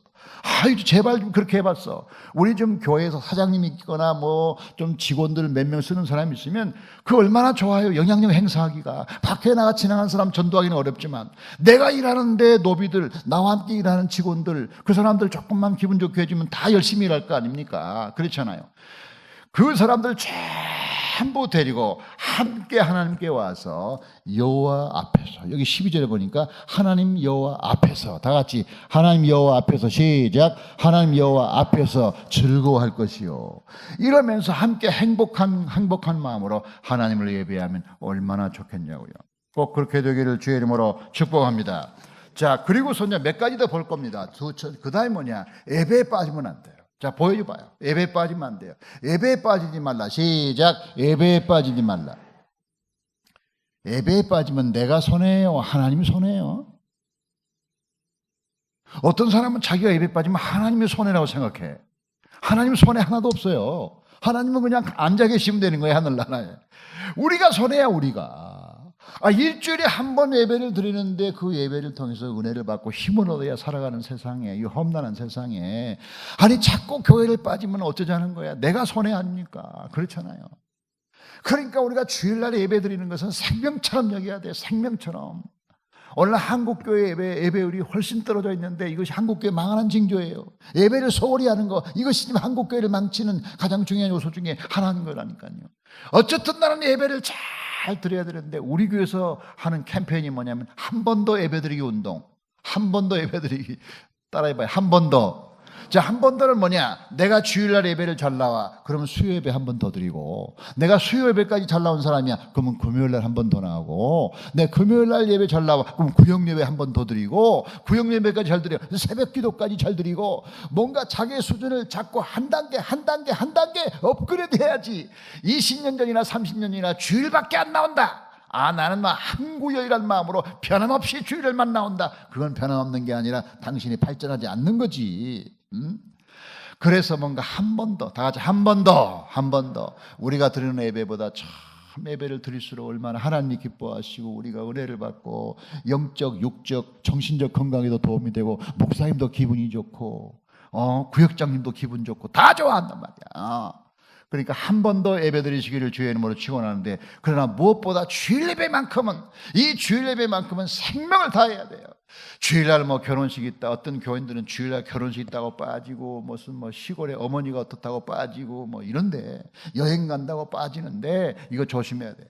아이, 제발 좀 그렇게 해봤어. 우리 좀 교회에서 사장님이 있거나 뭐 좀 직원들 몇 명 쓰는 사람이 있으면 그 얼마나 좋아요. 영향력 행사하기가. 밖에 나가 지나간 사람 전도하기는 어렵지만 내가 일하는데 노비들, 나와 함께 일하는 직원들, 그 사람들 조금만 기분 좋게 해주면 다 열심히 일할 거 아닙니까? 그렇잖아요. 그 사람들 전부 데리고 함께 하나님께 와서 여호와 앞에서, 여기 12절에 보니까 하나님 여호와 앞에서, 다 같이 하나님 여호와 앞에서, 시작. 하나님 여호와 앞에서 즐거워할 것이요. 이러면서 함께 행복한 마음으로 하나님을 예배하면 얼마나 좋겠냐고요. 꼭 그렇게 되기를 주의 이름으로 축복합니다. 자, 그리고서 이제 몇 가지 더 볼 겁니다. 그 다음에 뭐냐? 예배에 빠지면 안 돼요. 자, 보여줘봐요. 예배에 빠지면 안 돼요. 예배에 빠지지 말라. 시작. 예배에 빠지지 말라. 예배에 빠지면 내가 손해요? 하나님이 손해요? 어떤 사람은 자기가 예배에 빠지면 하나님이 손해라고 생각해. 하나님 손해 하나도 없어요. 하나님은 그냥 앉아 계시면 되는 거예요, 하늘나라에. 우리가 손해야, 우리가. 일주일에 한 번 예배를 드리는데 그 예배를 통해서 은혜를 받고 힘을 얻어야 살아가는 세상에, 이 험난한 세상에, 아니 자꾸 교회를 빠지면 어쩌자는 거야. 내가 손해 아닙니까? 그렇잖아요. 그러니까 우리가 주일날 예배 드리는 것은 생명처럼 여겨야 돼요. 생명처럼. 오늘 한국교회 예배율이 훨씬 떨어져 있는데 이것이 한국교회 망하는 징조예요. 예배를 소홀히 하는 거, 이것이 지금 한국교회를 망치는 가장 중요한 요소 중에 하나인 거라니까요. 어쨌든 나는 예배를 잘 드려야 되는데 우리 교회에서 하는 캠페인이 뭐냐면 한 번 더 예배드리기 운동. 한 번 더 예배드리기. 따라해봐요. 한 번 더. 자, 한 번 더는 뭐냐? 내가 주일날 예배를 잘 나와. 그러면 수요 예배 한 번 더 드리고, 내가 수요 예배까지 잘 나온 사람이야. 그러면 금요일날 한 번 더 나오고, 내 금요일날 예배 잘 나와. 그럼 구역 예배 한 번 더 드리고, 구역 예배까지 잘 드려. 새벽 기도까지 잘 드리고, 뭔가 자기의 수준을 잡고 한 단계 업그레이드 해야지. 20년 전이나 30년이나 주일밖에 안 나온다. 나는 한 구역이라는 마음으로 변함없이 주일을만 나온다. 그건 변함없는 게 아니라 당신이 발전하지 않는 거지. 그래서 뭔가 한 번 더, 다 같이 한 번 더. 우리가 드리는 예배보다 참 예배를 드릴수록 얼마나 하나님이 기뻐하시고 우리가 은혜를 받고 영적, 육적, 정신적 건강에도 도움이 되고 목사님도 기분이 좋고 구역장님도 기분 좋고 다 좋아한단 말이야. 그러니까 한 번 더 예배 드리시기를 주의 이름으로 축원하는데, 그러나 무엇보다 주일 예배만큼은, 이 주일 예배만큼은 생명을 다해야 돼요. 주일날 결혼식 있다. 어떤 교인들은 주일날 결혼식 있다고 빠지고, 무슨 시골에 어머니가 어떻다고 빠지고, 이런데 여행 간다고 빠지는데 이거 조심해야 돼.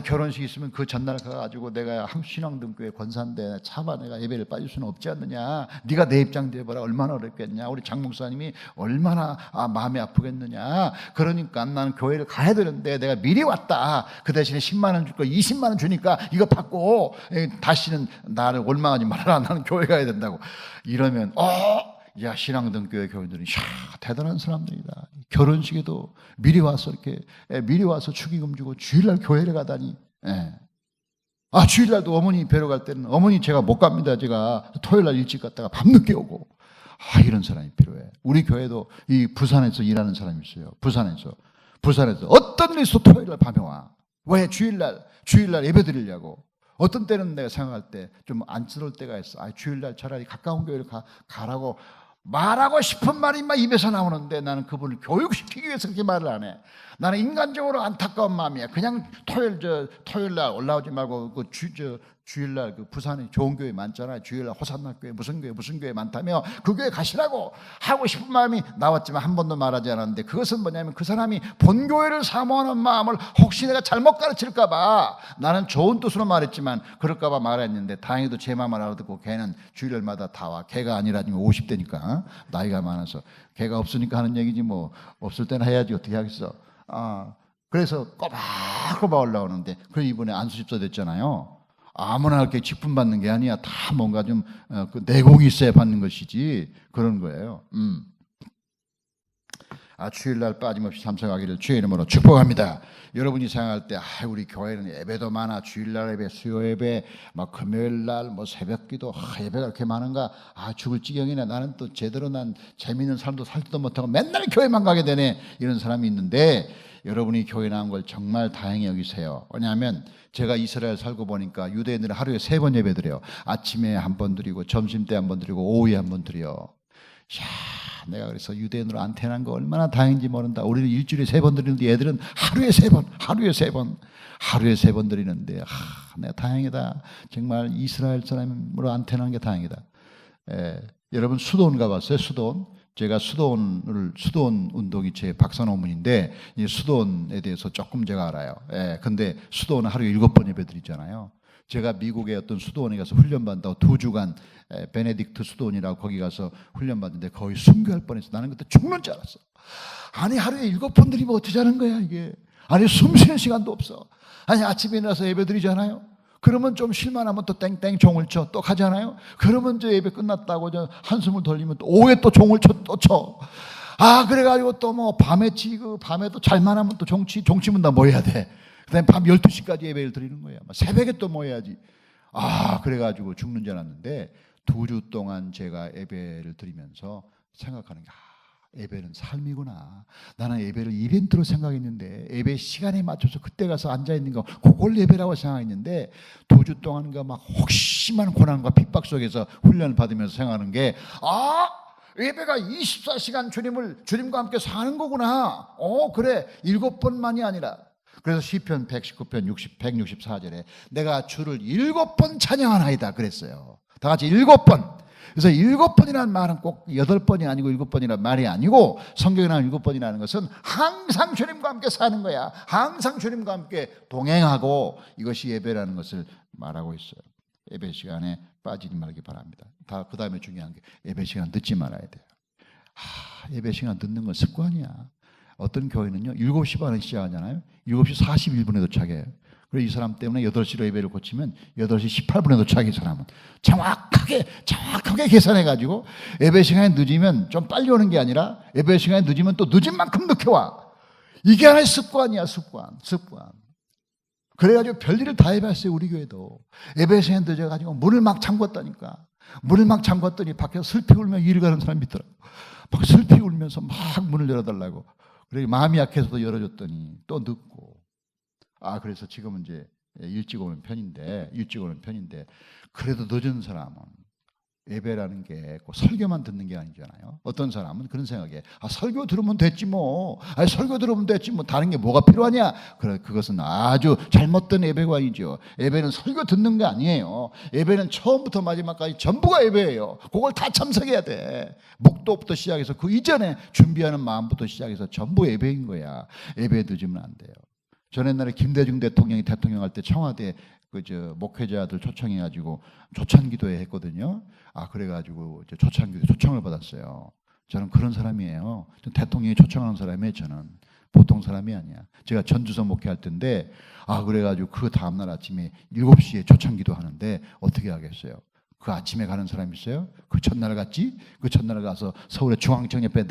결혼식 있으면 그 전날 가가지고 내가 한신앙등교회 권사인데 차마 내가 예배를 빠질 수는 없지 않느냐. 네가 내 입장 돼봐라. 얼마나 어렵겠냐. 우리 장 목사님이 얼마나 마음이 아프겠느냐. 그러니까 나는 교회를 가야 되는데 내가 미리 왔다. 그 대신에 10만 원 줄 거 20만 원 주니까 이거 받고 다시는 나를 원망하지 말아라. 나는 교회 가야 된다고. 이러면 야, 신앙등교회 교인들이 대단한 사람들이다. 결혼식에도 미리 와서 축의금 주고 주일날 교회를 가다니. 주일날도 어머니 뵈러 갈 때는 어머니 제가 못 갑니다. 제가 토요일날 일찍 갔다가 밤늦게 오고. 이런 사람이 필요해. 우리 교회도 이 부산에서 일하는 사람이 있어요. 부산에서 어떤 일 있어 토요일날 밤에 와. 왜? 주일날 예배 드리려고. 어떤 때는 내가 생각할 때 좀 안쓰러울 때가 있어. 주일날 차라리 가까운 교회를 가라고 말하고 싶은 말이 막 입에서 나오는데 나는 그분을 교육시키기 위해서 그렇게 말을 안 해. 나는 인간적으로 안타까운 마음이야. 그냥 토요일날 올라오지 말고 주일날 그 부산에 좋은 교회 많잖아요. 주일날 호산나 교회 무슨 교회 많다며 그 교회 가시라고 하고 싶은 마음이 나왔지만 한 번도 말하지 않았는데, 그것은 뭐냐면 그 사람이 본 교회를 사모하는 마음을 혹시 내가 잘못 가르칠까 봐, 나는 좋은 뜻으로 말했지만 그럴까 봐 말했는데 다행히도 제 마음을 알아듣고 걔는 주일날마다 다 와. 걔가 아니라 지금 50대니까 나이가 많아서 걔가 없으니까 하는 얘기지 없을 때는 해야지 어떻게 하겠어. 그래서 꼬박꼬박 올라오는데, 그 이번에 안수집사 됐잖아요. 아무나 이렇게 직분 받는 게 아니야. 다 뭔가 좀 그 내공이 있어야 받는 것이지 그런 거예요. 주일날 빠짐없이 참석하기를 주의 이름으로 축복합니다. 여러분이 생각할 때 우리 교회는 예배도 많아. 주일날 예배, 수요 예배, 막 금요일날 뭐 새벽기도 예배가 이렇게 많은가? 죽을 지경이네. 나는 또 제대로 난 재미있는 삶도 살지도 못하고 맨날 교회만 가게 되네. 이런 사람이 있는데 여러분이 교회 나온 걸 정말 다행히 여기세요. 왜냐하면 제가 이스라엘 살고 보니까 유대인들은 하루에 3번 예배 드려요. 아침에 한 번 드리고 점심때 한 번 드리고 오후에 한 번 드려요. 내가 그래서 유대인으로 안 태어난 거 얼마나 다행인지 모른다. 우리는 일주일에 3번 드리는데 얘들은 하루에 3번, 하루에 3번, 하루에 3번 드리는데 내가 다행이다. 정말 이스라엘 사람으로 안 태어난 게 다행이다. 여러분 수도원 가봤어요? 수도원? 제가 수도원 운동이 제 박사 논문인데 이 수도원에 대해서 조금 제가 알아요. 근데 수도원은 하루에 7번 예배 드리잖아요. 제가 미국의 어떤 수도원에 가서 훈련받는다고 2주간 베네딕트 수도원이라고 거기 가서 훈련받는데 거의 순교할 뻔했어. 나는 그때 죽는 줄 알았어. 아니 하루에 7번 드리면 어쩌자는 거야 이게. 아니 숨 쉬는 시간도 없어. 아니 아침에 일어나서 예배 드리잖아요. 그러면 좀 쉴만하면 또 땡땡 종을 쳐 또 가잖아요. 그러면 저 예배 끝났다고 저 한숨을 돌리면 또 오후에 또 종을 또 쳐. 그래가지고 또 뭐 밤에 밤에도 잘만하면 또 종치면 다 모여야 돼. 그다음에 밤 12시까지 예배를 드리는 거야. 새벽에 또 모여야지. 그래가지고 죽는 줄 알았는데 2주 동안 제가 예배를 드리면서 생각하는 게 예배는 삶이구나. 나는 예배를 이벤트로 생각했는데 예배 시간에 맞춰서 그때 가서 앉아있는 거 그걸 예배라고 생각했는데 2주 동안 막 혹심한 고난과 핍박 속에서 훈련을 받으면서 생각하는 게 예배가 24시간 주님과 함께 사는 거구나. 그래 7번만이 아니라. 그래서 시편 119편 164절에 내가 주를 7번 찬양하나이다 그랬어요. 다 같이 7번. 그래서 7번이라는 말은 꼭 8번이 아니고 7번이라는 말이 아니고 성경에 나오는 7번이라는 것은 항상 주님과 함께 사는 거야. 항상 주님과 함께 동행하고 이것이 예배라는 것을 말하고 있어요. 예배 시간에 빠지지 말기 바랍니다. 그 다음에 중요한 게 예배 시간 늦지 말아야 돼요. 예배 시간 늦는 건 습관이야. 어떤 교회는요 7시 반에 시작하잖아요. 7시 41분에 도착해요. 그래서 이 사람 때문에 8시로 예배를 고치면 8시 18분에 도착해. 이 사람은 정확하게 계산해가지고 예배 시간에 늦으면 좀 빨리 오는 게 아니라 예배 시간에 늦으면 또 늦은 만큼 늦게 와. 이게 하나의 습관이야. 습관. 그래가지고 별일을 다 해봤어요. 우리 교회도 예배 시간에 늦어가지고 문을 막 잠궜다니까. 문을 막 잠궜더니 밖에서 슬피 울며 일 가는 사람이 있더라고. 막 슬피 울면서 막 문을 열어달라고. 그래 마음이 약해서도 열어줬더니 또 늦고. 그래서 지금은 이제 일찍 오는 편인데 그래도 늦은 사람은 예배라는 게 꼭 설교만 듣는 게 아니잖아요. 어떤 사람은 그런 생각에 설교 들으면 됐지 뭐. 설교 들으면 됐지 뭐. 다른 게 뭐가 필요하냐. 그것은 아주 잘못된 예배관이죠. 예배는 설교 듣는 게 아니에요. 예배는 처음부터 마지막까지 전부가 예배예요. 그걸 다 참석해야 돼. 목도부터 시작해서 그 이전에 준비하는 마음부터 시작해서 전부 예배인 거야. 예배에 늦으면 안 돼요. 전 옛날에 김대중 대통령이 대통령할 때 청와대 목회자들 초청해가지고 초청기도회 했거든요. 그래가지고 초청기도 초청을 받았어요. 저는 그런 사람이에요. 대통령이 초청하는 사람이에요. 저는 보통 사람이 아니야. 제가 전주서 목회할 때인데 그래가지고 그 다음날 아침에 7시에 초청기도 하는데 어떻게 하겠어요? 그 아침에 가는 사람 있어요? 그 첫날 갔지? 그 첫날 가서 서울의 중앙청 옆에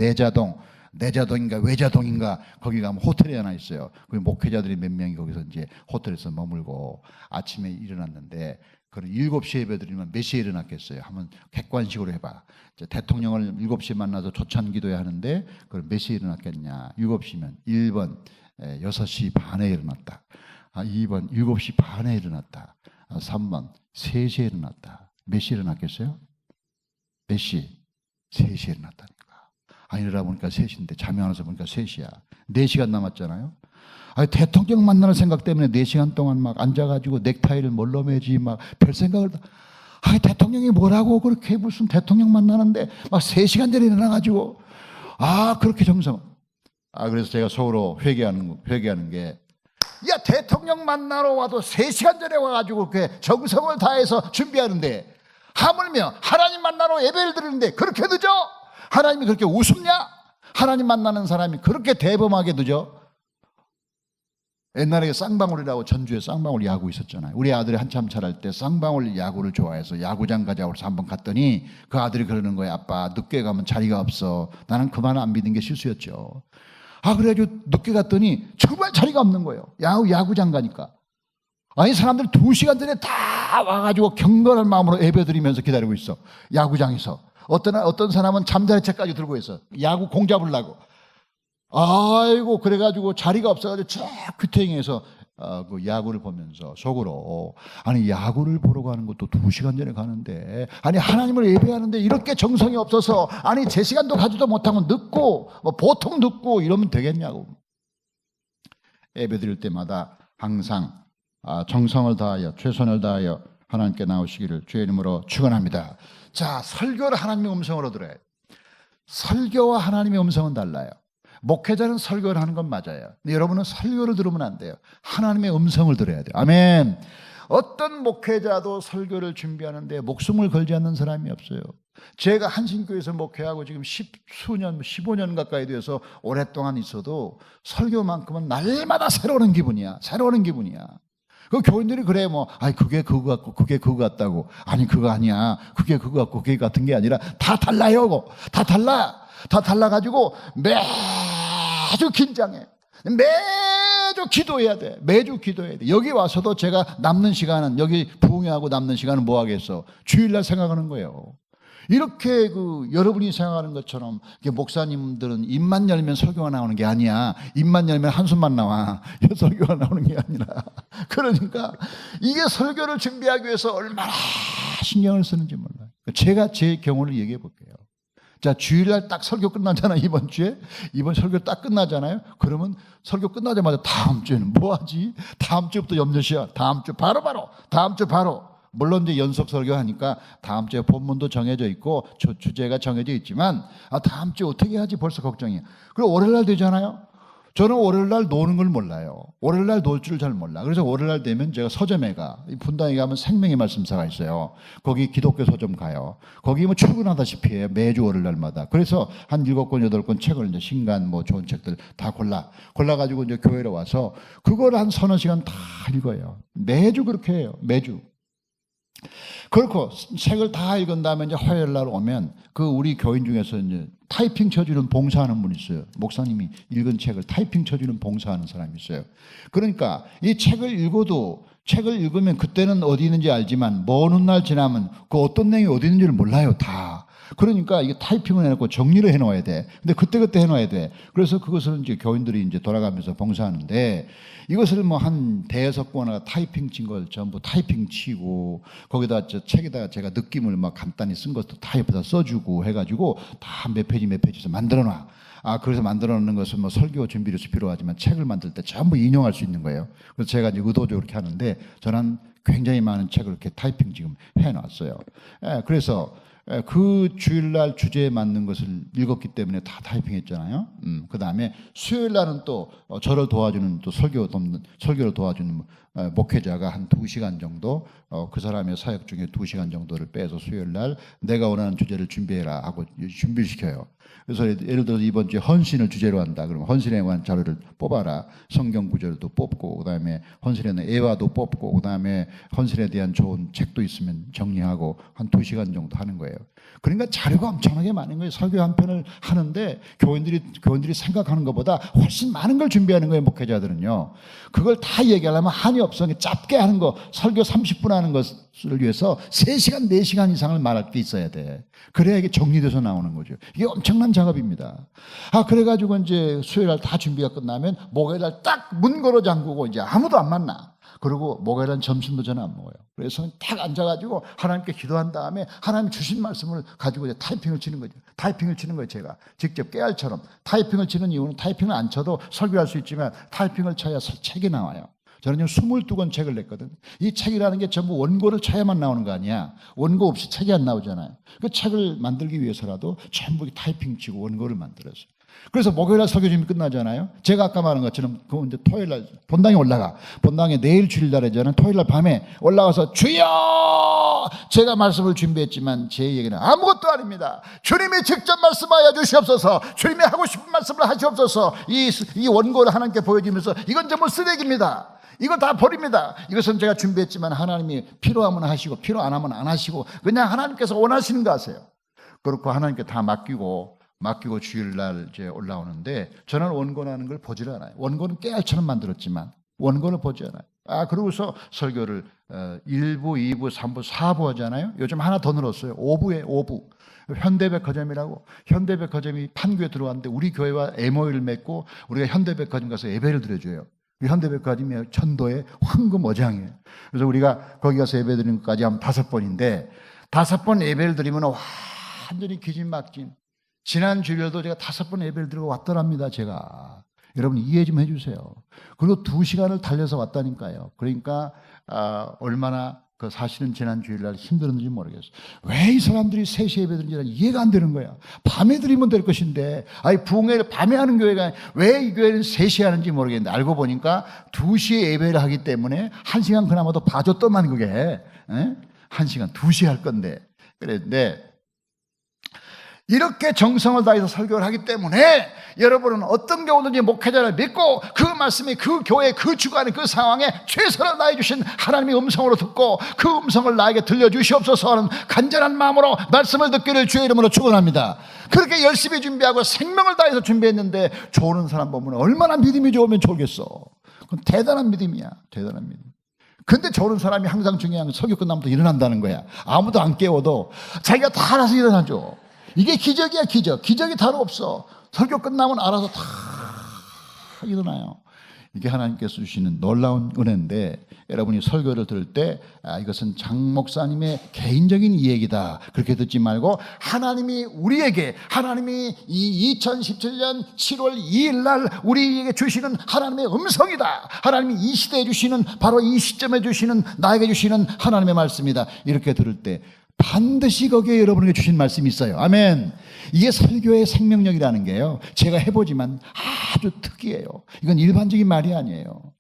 내자동인가 외자동인가 거기 가면 호텔이 하나 있어요. 그 목회자들이 몇 명이 거기서 이제 호텔에서 머물고 아침에 일어났는데 그런 7시에 예배 드리면 몇 시에 일어났겠어요? 한번 객관식으로 해봐. 대통령을 7시에 만나서 초청기도회 하는데 그럼 몇 시에 일어났겠냐? 7시면 1번 6시 반에 일어났다. 2번 7시 반에 일어났다. 3번 3시에 일어났다. 몇 시에 일어났겠어요? 몇 시? 3시에 일어났다니까. 이러다 보니까 3시인데 잠이 안 와서 보니까 3시야. 4시간 남았잖아요. 대통령 만나는 생각 때문에 4시간 동안 막 앉아가지고 넥타이를 뭘로 매지 막 별 생각을 대통령이 뭐라고 그렇게 무슨 대통령 만나는데 막 3시간 전에 일어나가지고 그렇게 정성. 그래서 제가 속으로 회개하는 게 대통령 만나러 와도 3시간 전에 와가지고 그렇게 정성을 다해서 준비하는데 하물며 하나님 만나러 예배를 드리는데 그렇게 늦어? 하나님이 그렇게 우습냐? 하나님 만나는 사람이 그렇게 대범하게 늦어? 옛날에 쌍방울이라고 전주에 쌍방울 야구 있었잖아요. 우리 아들이 한참 자랄 때 쌍방울 야구를 좋아해서 야구장 가자고 해서 한번 갔더니 그 아들이 그러는 거예요. 아빠, 늦게 가면 자리가 없어. 나는 그 말 안 믿는 게 실수였죠. 그래가지고 늦게 갔더니 정말 자리가 없는 거예요. 야구장 가니까. 아니, 사람들이 2시간 전에 다 와가지고 경건한 마음으로 예배드리면서 기다리고 있어. 야구장에서. 어떤 사람은 잠자리 채까지 들고 있어. 야구 공 잡으려고. 아이고, 그래가지고 자리가 없어가지고 쭉 큐팅해서 그 야구를 보면서 속으로, 아니, 야구를 보러 가는 것도 2시간 전에 가는데, 아니, 하나님을 예배하는데 이렇게 정성이 없어서, 아니, 제 시간도 가지도 못하고 늦고, 보통 늦고 이러면 되겠냐고. 예배 드릴 때마다 항상 정성을 다하여, 최선을 다하여 하나님께 나오시기를 주의 이름으로 축원합니다. 자, 설교를 하나님의 음성으로 들어야 돼요. 설교와 하나님의 음성은 달라요. 목회자는 설교를 하는 건 맞아요. 근데 여러분은 설교를 들으면 안 돼요. 하나님의 음성을 들어야 돼요. 아멘. 어떤 목회자도 설교를 준비하는데 목숨을 걸지 않는 사람이 없어요. 제가 한신교회에서 목회하고 지금 10수년, 15년 가까이 돼서 오랫동안 있어도 설교만큼은 날마다 새로운 기분이야. 새로운 기분이야. 그 교인들이 그래, 그게 그거 같고, 그게 그거 같다고. 아니, 그거 아니야. 그게 그거 같고, 그게 같은 게 아니라 다 달라요. 다 달라. 다 달라가지고 매주 긴장해. 매주 기도해야 돼. 매주 기도해야 돼. 여기 와서도 제가 남는 시간은, 여기 부흥회하고 남는 시간은 뭐 하겠어? 주일날 생각하는 거예요. 이렇게 여러분이 생각하는 것처럼 목사님들은 입만 열면 설교가 나오는 게 아니야. 입만 열면 한숨만 나와. 설교가 나오는 게 아니라. 그러니까 이게 설교를 준비하기 위해서 얼마나 신경을 쓰는지 몰라요. 제가 제 경우를 얘기해 볼게요. 자, 주일날 딱 설교 끝나잖아요. 이번 주에. 이번 설교 딱 끝나잖아요. 그러면 설교 끝나자마자 다음 주에는 뭐 하지? 다음 주부터 염려시야. 다음 주 바로. 물론 이제 연속 설교하니까 다음 주에 본문도 정해져 있고 주제가 정해져 있지만 다음 주에 어떻게 하지 벌써 걱정이에요. 그리고 월요일날 되잖아요. 저는 월요일날 노는 걸 몰라요. 월요일날 놀 줄 잘 몰라. 그래서 월요일날 되면 제가 서점에 분당에 가면 생명의 말씀사가 있어요. 거기 기독교 서점 가요. 거기 출근하다시피 해요. 매주 월요일날마다. 그래서 한 7권, 8권 책을 이제 신간 좋은 책들 다 골라가지고 이제 교회로 와서 그걸 한 서너 시간 다 읽어요. 매주 그렇게 해요. 매주. 그렇고 책을 다 읽은 다음에 이제 화요일 날 오면 우리 교인 중에서 이제 타이핑 쳐주는 봉사하는 분이 있어요. 목사님이 읽은 책을 타이핑 쳐주는 봉사하는 사람이 있어요. 그러니까 이 책을 읽으면 그때는 어디 있는지 알지만 먼 날 지나면 그 어떤 내용이 어디 있는지를 몰라요. 다. 그러니까 이게 타이핑을 해놓고 정리를 해놓아야 돼. 근데 그때 해놓아야 돼. 그래서 그것을 이제 교인들이 이제 돌아가면서 봉사하는데 이것을 한 대여섯 권 하나 타이핑 친 걸 전부 타이핑 치고 거기다 책에다가 제가 느낌을 간단히 쓴 것도 다 옆에다 써주고 해가지고 다 몇 페이지에서 만들어놔. 그래서 만들어 놓는 것은 설교 준비로 필요하지만 책을 만들 때 전부 인용할 수 있는 거예요. 그래서 제가 이제 의도적으로 그렇게 하는데 저는 굉장히 많은 책을 이렇게 타이핑 지금 해놨어요. 그래서 그 주일날 주제에 맞는 것을 읽었기 때문에 다 타이핑했잖아요. 그 다음에 수요일날은 또 저를 도와주는 또 설교를 도와주는 목회자가 한 2시간 정도 그 사람의 사역 중에 2시간 정도를 빼서 수요일날 내가 원하는 주제를 준비해라 하고 준비를 시켜요. 그래서 예를 들어서 이번 주에 헌신을 주제로 한다. 그러면 헌신에 관한 자료를 뽑아라. 성경 구절도 뽑고 그다음에 헌신에 대한 예화도 뽑고 그다음에 헌신에 대한 좋은 책도 있으면 정리하고 한 2시간 정도 하는 거예요. 그러니까 자료가 엄청나게 많은 거예요. 설교 한 편을 하는데 교인들이 생각하는 것보다 훨씬 많은 걸 준비하는 거예요. 목회자들은요. 그걸 다 얘기하려면 한이 없어. 짧게 하는 거 설교 30분 하는 것을 위해서 3시간 4시간 이상을 말할 게 있어야 돼. 그래야 이게 정리돼서 나오는 거죠. 이게 엄청난 작업입니다. 그래가지고 이제 수요일날 다 준비가 끝나면 목요일날 딱 문 걸어 잠그고 이제 아무도 안 만나. 그리고 목요일은 점심도 저는 안 먹어요. 그래서 딱 앉아가지고 하나님께 기도한 다음에 하나님 주신 말씀을 가지고 이제 타이핑을 치는 거죠. 타이핑을 치는 거예요. 제가 직접 깨알처럼 타이핑을 치는 이유는 타이핑을 안 쳐도 설교할 수 있지만 타이핑을 쳐야 책이 나와요. 저는 지금 22권 책을 냈거든. 이 책이라는 게 전부 원고를 쳐야만 나오는 거 아니야. 원고 없이 책이 안 나오잖아요. 그 책을 만들기 위해서라도 전부 타이핑 치고 원고를 만들었어요. 그래서 목요일날 설교 준비 끝나잖아요. 제가 아까 말한 것처럼 그 이제 토요일날 본당에 올라가. 본당에 내일 주일날이잖아요. 토요일날 밤에 올라가서 주여 제가 말씀을 준비했지만 제 얘기는 아무것도 아닙니다. 주님이 직접 말씀하여 주시옵소서. 주님이 하고 싶은 말씀을 하시옵소서. 이 원고를 하나님께 보여주면서 이건 전부 쓰레기입니다. 이거 다 버립니다. 이것은 제가 준비했지만 하나님이 필요하면 하시고 필요 안 하면 안 하시고 그냥 하나님께서 원하시는 거 하세요. 그렇고 하나님께 다 맡기고 주일날 이제 올라오는데 저는 원고라는 걸 보질 않아요. 원고는 깨알처럼 만들었지만 원고를 보지 않아요. 그러고서 설교를 1부, 2부, 3부, 4부 하잖아요. 요즘 하나 더 늘었어요. 5부에 5부. 현대백화점이라고. 현대백화점이 판교에 들어왔는데 우리 교회와 MOU를 맺고 우리가 현대백화점 가서 예배를 드려줘요. 현대백화점이 천도의 황금 어장이에요. 그래서 우리가 거기 가서 예배 드리는 것까지 하면 5번인데 5번 예배를 드리면 완전히 기진막진. 지난 주일에도 제가 5번 예배를 드리고 왔더랍니다. 제가. 여러분 이해 좀 해주세요. 그리고 2시간을 달려서 왔다니까요. 그러니까 얼마나 사실은 지난 주일날 힘들었는지 모르겠어요. 왜 이 사람들이 3시에 예배 드리는지 이해가 안 되는 거야. 밤에 드리면 될 것인데 부흥회를 밤에 하는 교회가 왜 이 교회는 3시에 하는지 모르겠는데 알고 보니까 2시에 예배를 하기 때문에 1시간 그나마도 봐줬더만 그게 1시간 2시에 할 건데 그랬는데 이렇게 정성을 다해서 설교를 하기 때문에 여러분은 어떤 경우든지 목회자를 믿고 그 말씀이 그 교회 그 주간의 그 상황에 최선을 다해 주신 하나님의 음성으로 듣고 그 음성을 나에게 들려주시옵소서 하는 간절한 마음으로 말씀을 듣기를 주의 이름으로 축원합니다. 그렇게 열심히 준비하고 생명을 다해서 준비했는데 좋은 사람 보면 얼마나 믿음이 좋으면 좋겠어. 그건 대단한 믿음이야. 대단한 믿음. 근데 저런 사람이 항상 중요한 건 설교 끝나면 또 일어난다는 거야. 아무도 안 깨워도 자기가 다 알아서 일어나죠. 이게 기적이야, 기적. 기적이 다로 없어. 설교 끝나면 알아서 다 일어나요. 이게 하나님께서 주시는 놀라운 은혜인데 여러분이 설교를 들을 때 이것은 장 목사님의 개인적인 이야기다 그렇게 듣지 말고 하나님이 우리에게 하나님이 이 2017년 7월 2일 날 우리에게 주시는 하나님의 음성이다. 하나님이 이 시대에 주시는 바로 이 시점에 주시는 나에게 주시는 하나님의 말씀이다. 이렇게 들을 때 반드시 거기에 여러분에게 주신 말씀이 있어요. 아멘. 이게 설교의 생명력이라는 게요. 제가 해보지만 아주 특이해요. 이건 일반적인 말이 아니에요.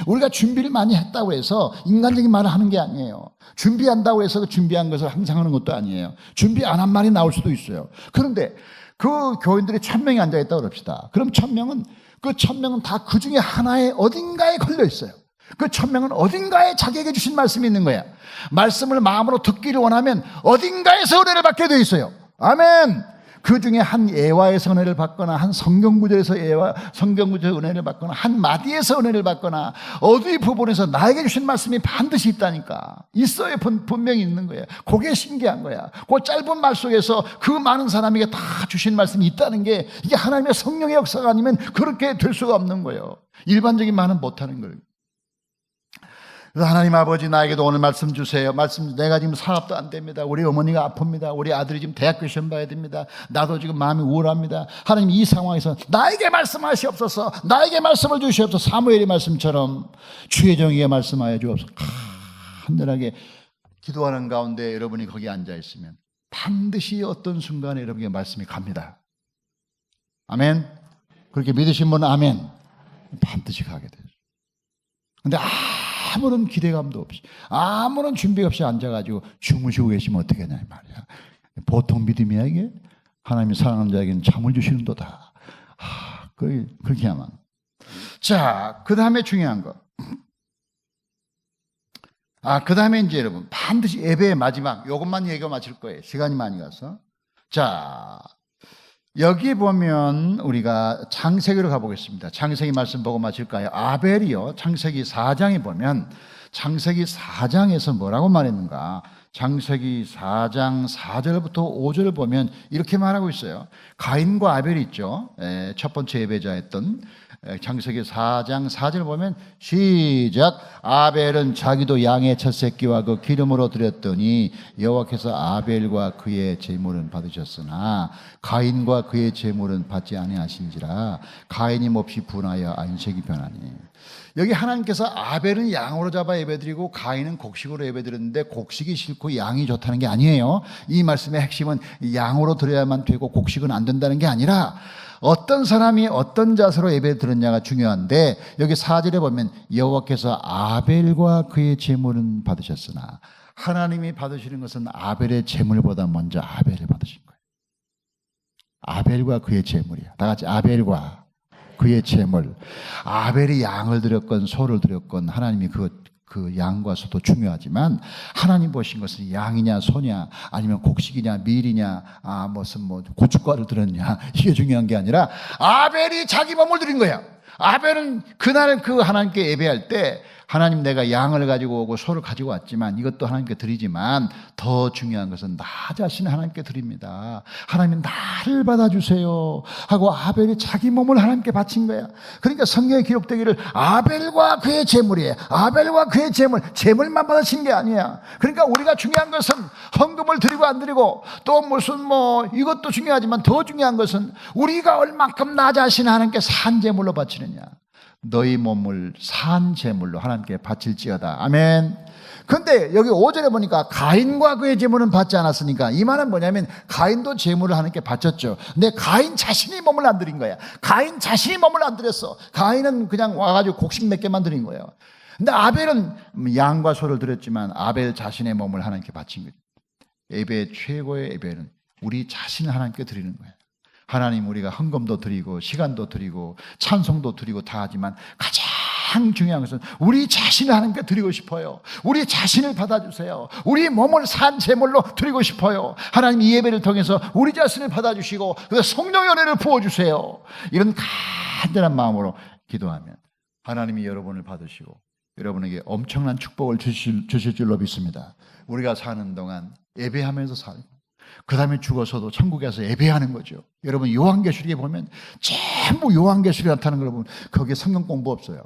우리가 준비를 많이 했다고 해서 인간적인 말을 하는 게 아니에요. 준비한다고 해서 그 준비한 것을 항상 하는 것도 아니에요. 준비 안 한 말이 나올 수도 있어요. 그런데 그 교인들이 1000명이 앉아있다고 그럽시다. 그럼 1000명은 그 1000명은 다 그 중에 하나의 어딘가에 걸려 있어요. 그 1000명은 어딘가에 자기에게 주신 말씀이 있는 거야. 말씀을 마음으로 듣기를 원하면 어딘가에서 은혜를 받게 돼 있어요. 아멘. 그 중에 한 예화에서 은혜를 받거나 한 성경구절에서 성경구절에서 은혜를 받거나 한 마디에서 은혜를 받거나 어디 부분에서 나에게 주신 말씀이 반드시 있다니까. 있어요. 분명히 있는 거예요. 그게 신기한 거야. 그 짧은 말 속에서 그 많은 사람에게 다 주신 말씀이 있다는 게 이게 하나님의 성령의 역사가 아니면 그렇게 될 수가 없는 거예요. 일반적인 말은 못하는 거예요. 그래서 하나님 아버지 나에게도 오늘 말씀 주세요. 말씀 내가 지금 산업도 안 됩니다. 우리 어머니가 아픕니다. 우리 아들이 지금 대학교 시험 봐야 됩니다. 나도 지금 마음이 우울합니다. 하나님 이 상황에서 나에게 말씀하시옵소서. 나에게 말씀을 주시옵소서. 사무엘의 말씀처럼 주의 정의에 말씀하여 주옵소서. 간절하게 기도하는 가운데 여러분이 거기 앉아 있으면 반드시 어떤 순간에 여러분에게 말씀이 갑니다. 아멘. 그렇게 믿으신 분은 아멘. 반드시 가게 돼요. 근데 아무런 기대감도 없이 아무런 준비 없이 앉아가지고 주무시고 계시면 어떻게 하냐 말이야. 보통 믿음이야 이게. 하나님이 사랑하는 자에게는 잠을 주시는 도다. 그렇게 하면. 자, 그 다음에 중요한 거. 그 다음에 이제 여러분 반드시 예배의 마지막 요것만 얘기하고 마칠 거예요. 시간이 많이 가서. 자, 여기 보면 우리가 창세기로 가보겠습니다. 창세기 말씀 보고 마칠까요? 아벨이요. 창세기 4장에 보면 창세기 4장에서 뭐라고 말했는가? 창세기 4장 4절부터 5절을 보면 이렇게 말하고 있어요. 가인과 아벨이 있죠. 첫 번째 예배자였던 창세기 4장 4절 보면 시작. 아벨은 자기도 양의 첫 새끼와 그 기름으로 드렸더니 여호와께서 아벨과 그의 제물은 받으셨으나 가인과 그의 제물은 받지 아니하신지라. 가인이 몹시 분하여 안색이 변하니. 여기 하나님께서 아벨은 양으로 잡아 예배드리고 가인은 곡식으로 예배드렸는데 곡식이 싫고 양이 좋다는 게 아니에요. 이 말씀의 핵심은 양으로 드려야만 되고 곡식은 안 된다는 게 아니라 어떤 사람이 어떤 자세로 예배 드렸냐가 중요한데 여기 4절에 보면 여호와께서 아벨과 그의 제물은 받으셨으나 하나님이 받으시는 것은 아벨의 제물보다 먼저 아벨을 받으신 거예요. 아벨과 그의 제물이야. 다 같이 아벨과 그의 제물. 아벨이 양을 드렸건 소를 드렸건 하나님이 그 양과 소도 중요하지만 하나님 보신 것은 양이냐 소냐 아니면 곡식이냐 밀이냐 무슨 고춧가루 들었냐 이게 중요한 게 아니라 아벨이 자기 몸을 드린 거야. 아벨은 그날은 그 하나님께 예배할 때 하나님 내가 양을 가지고 오고 소를 가지고 왔지만 이것도 하나님께 드리지만 더 중요한 것은 나 자신을 하나님께 드립니다. 하나님 나를 받아주세요 하고 아벨이 자기 몸을 하나님께 바친 거야. 그러니까 성경에 기록되기를 아벨과 그의 제물이에요. 아벨과 그의 제물만 받으신 게 아니야. 그러니까 우리가 중요한 것은 헌금을 드리고 안 드리고 또 무슨 이것도 중요하지만 더 중요한 것은 우리가 얼만큼 나 자신을 하나님께 산 제물로 바치느냐. 너희 몸을 산 제물로 하나님께 바칠지어다. 아멘. 그런데 여기 5절에 보니까 가인과 그의 제물은 받지 않았으니까 이 말은 뭐냐면 가인도 제물을 하나님께 바쳤죠. 근데 가인 자신이 몸을 안 드린 거야. 가인 자신이 몸을 안 드렸어. 가인은 그냥 와가지고 곡식 몇 개만 드린 거예요. 근데 아벨은 양과 소를 드렸지만 아벨 자신의 몸을 하나님께 바친 거예요. 예배의 최고의 예배는 우리 자신을 하나님께 드리는 거예요. 하나님 우리가 헌금도 드리고 시간도 드리고 찬송도 드리고 다 하지만 가장 중요한 것은 우리 자신을 하나님께 드리고 싶어요. 우리 자신을 받아주세요. 우리 몸을 산 제물로 드리고 싶어요. 하나님 이 예배를 통해서 우리 자신을 받아주시고 성령의 은혜를 부어주세요. 이런 간절한 마음으로 기도하면 하나님이 여러분을 받으시고 여러분에게 엄청난 축복을 주실 줄로 믿습니다. 우리가 사는 동안 예배하면서 살고 그 다음에 죽어서도 천국에서 예배하는 거죠. 여러분 요한계시록에 보면 전부 요한계시록에 나타나는 걸 보면 거기에 성경 공부 없어요.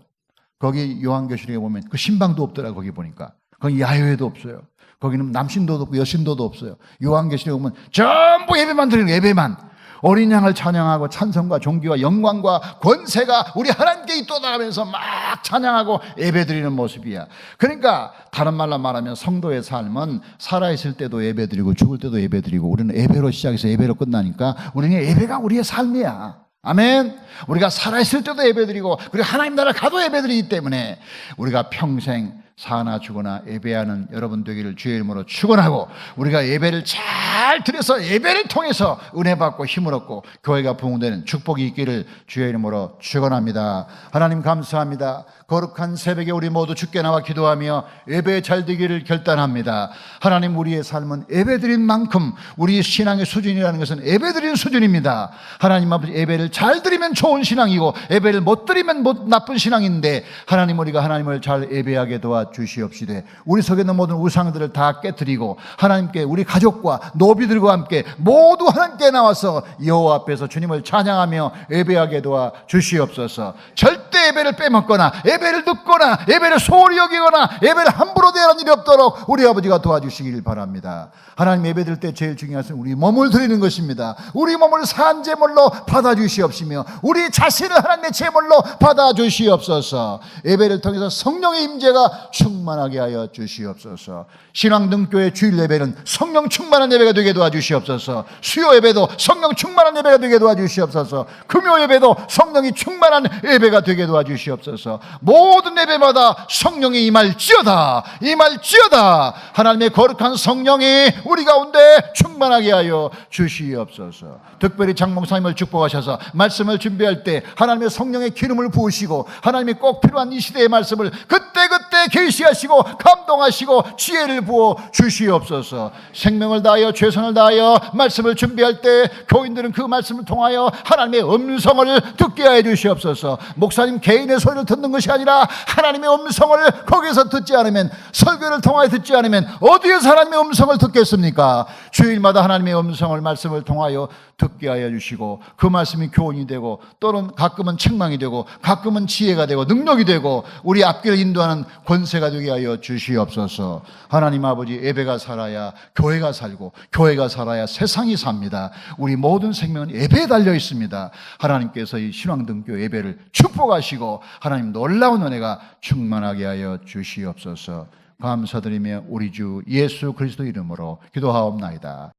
거기 요한계시록에 보면 그 신방도 없더라. 거기 보니까 거기 야외도 없어요. 거기는 남신도도 없고 여신도도 없어요. 요한계시록에 보면 전부 예배만 드리는 거예요. 예배만. 어린 양을 찬양하고 찬송과 존귀와 영광과 권세가 우리 하나님께 있도다하면서 막 찬양하고 예배드리는 모습이야. 그러니까 다른 말로 말하면 성도의 삶은 살아있을 때도 예배드리고 죽을 때도 예배드리고 우리는 예배로 시작해서 예배로 끝나니까 우리는 예배가 우리의 삶이야. 아멘. 우리가 살아있을 때도 예배드리고 그리고 하나님 나라 가도 예배드리기 때문에 우리가 평생 사나 죽거나 예배하는 여러분 되기를 주의 이름으로 축원하고 우리가 예배를 잘 드려서 예배를 통해서 은혜 받고 힘을 얻고 교회가 부흥되는 축복이 있기를 주의 이름으로 축원합니다. 하나님 감사합니다. 거룩한 새벽에 우리 모두 주께 나와 기도하며 예배 잘 되기를 결단합니다. 하나님 우리의 삶은 예배드린 만큼 우리 신앙의 수준이라는 것은 예배드리는 수준입니다. 하나님 아버지 예배를 잘 드리면 좋은 신앙이고 예배를 못 드리면 나쁜 신앙인데 하나님 우리가 하나님을 잘 예배하게 도와주시옵시되 우리 속에 있는 모든 우상들을 다 깨뜨리고 하나님께 우리 가족과 노비들과 함께 모두 하나님께 나와서 여호와 앞에서 주님을 찬양하며 예배하게 도와주시옵소서. 절대 예배를 빼먹거나 예배를 듣거나 예배를 소홀히 여기거나 예배를 함부로 대하는 일이 없도록 우리 아버지가 도와주시길 바랍니다. 하나님 예배 드릴 때 제일 중요한 것은 우리 몸을 드리는 것입니다. 우리 몸을 산 제물로 받아주시옵시며 우리 자신을 하나님의 제물로 받아주시옵소서. 예배를 통해서 성령의 임재가 충만하게 하여 주시옵소서. 신앙등교회 주일 예배는 성령 충만한 예배가 되게 도와주시옵소서. 수요 예배도 성령 충만한 예배가 되게 도와주시옵소서. 금요 예배도 성령이 충만한 예배가 되게 도와주시옵소서. 모든 예배마다 성령이 임할지어다. 하나님의 거룩한 성령이 우리 가운데 충만하게 하여 주시옵소서. 특별히 장목사님을 축복하셔서 말씀을 준비할 때 하나님의 성령의 기름을 부으시고 하나님이 꼭 필요한 이 시대의 말씀을 그때그때 계시하시고 감동하시고 지혜를 부어 주시옵소서. 생명을 다하여 최선을 다하여 말씀을 준비할 때 교인들은 그 말씀을 통하여 하나님의 음성을 듣게 하여 주시옵소서. 목사님 개인의 소리를 듣는 것이 아니라 하나님의 음성을 거기서 듣지 않으면 설교를 통하여 듣지 않으면 어디에서 하나님의 음성을 듣겠습니까? 주일마다 하나님의 음성을 말씀을 통하여 듣게 하여 주시고 그 말씀이 교훈이 되고 또는 가끔은 책망이 되고 가끔은 지혜가 되고 능력이 되고 우리 앞길을 인도하는 권세가 되게 하여 주시옵소서. 하나님 아버지 예배가 살아야 교회가 살고 교회가 살아야 세상이 삽니다. 우리 모든 생명은 예배에 달려 있습니다. 하나님께서 이 신앙등교 예배를 축복하시고 하나님 놀라운 은혜가 충만하게 하여 주시옵소서. 감사드리며 우리 주 예수 그리스도 이름으로 기도하옵나이다.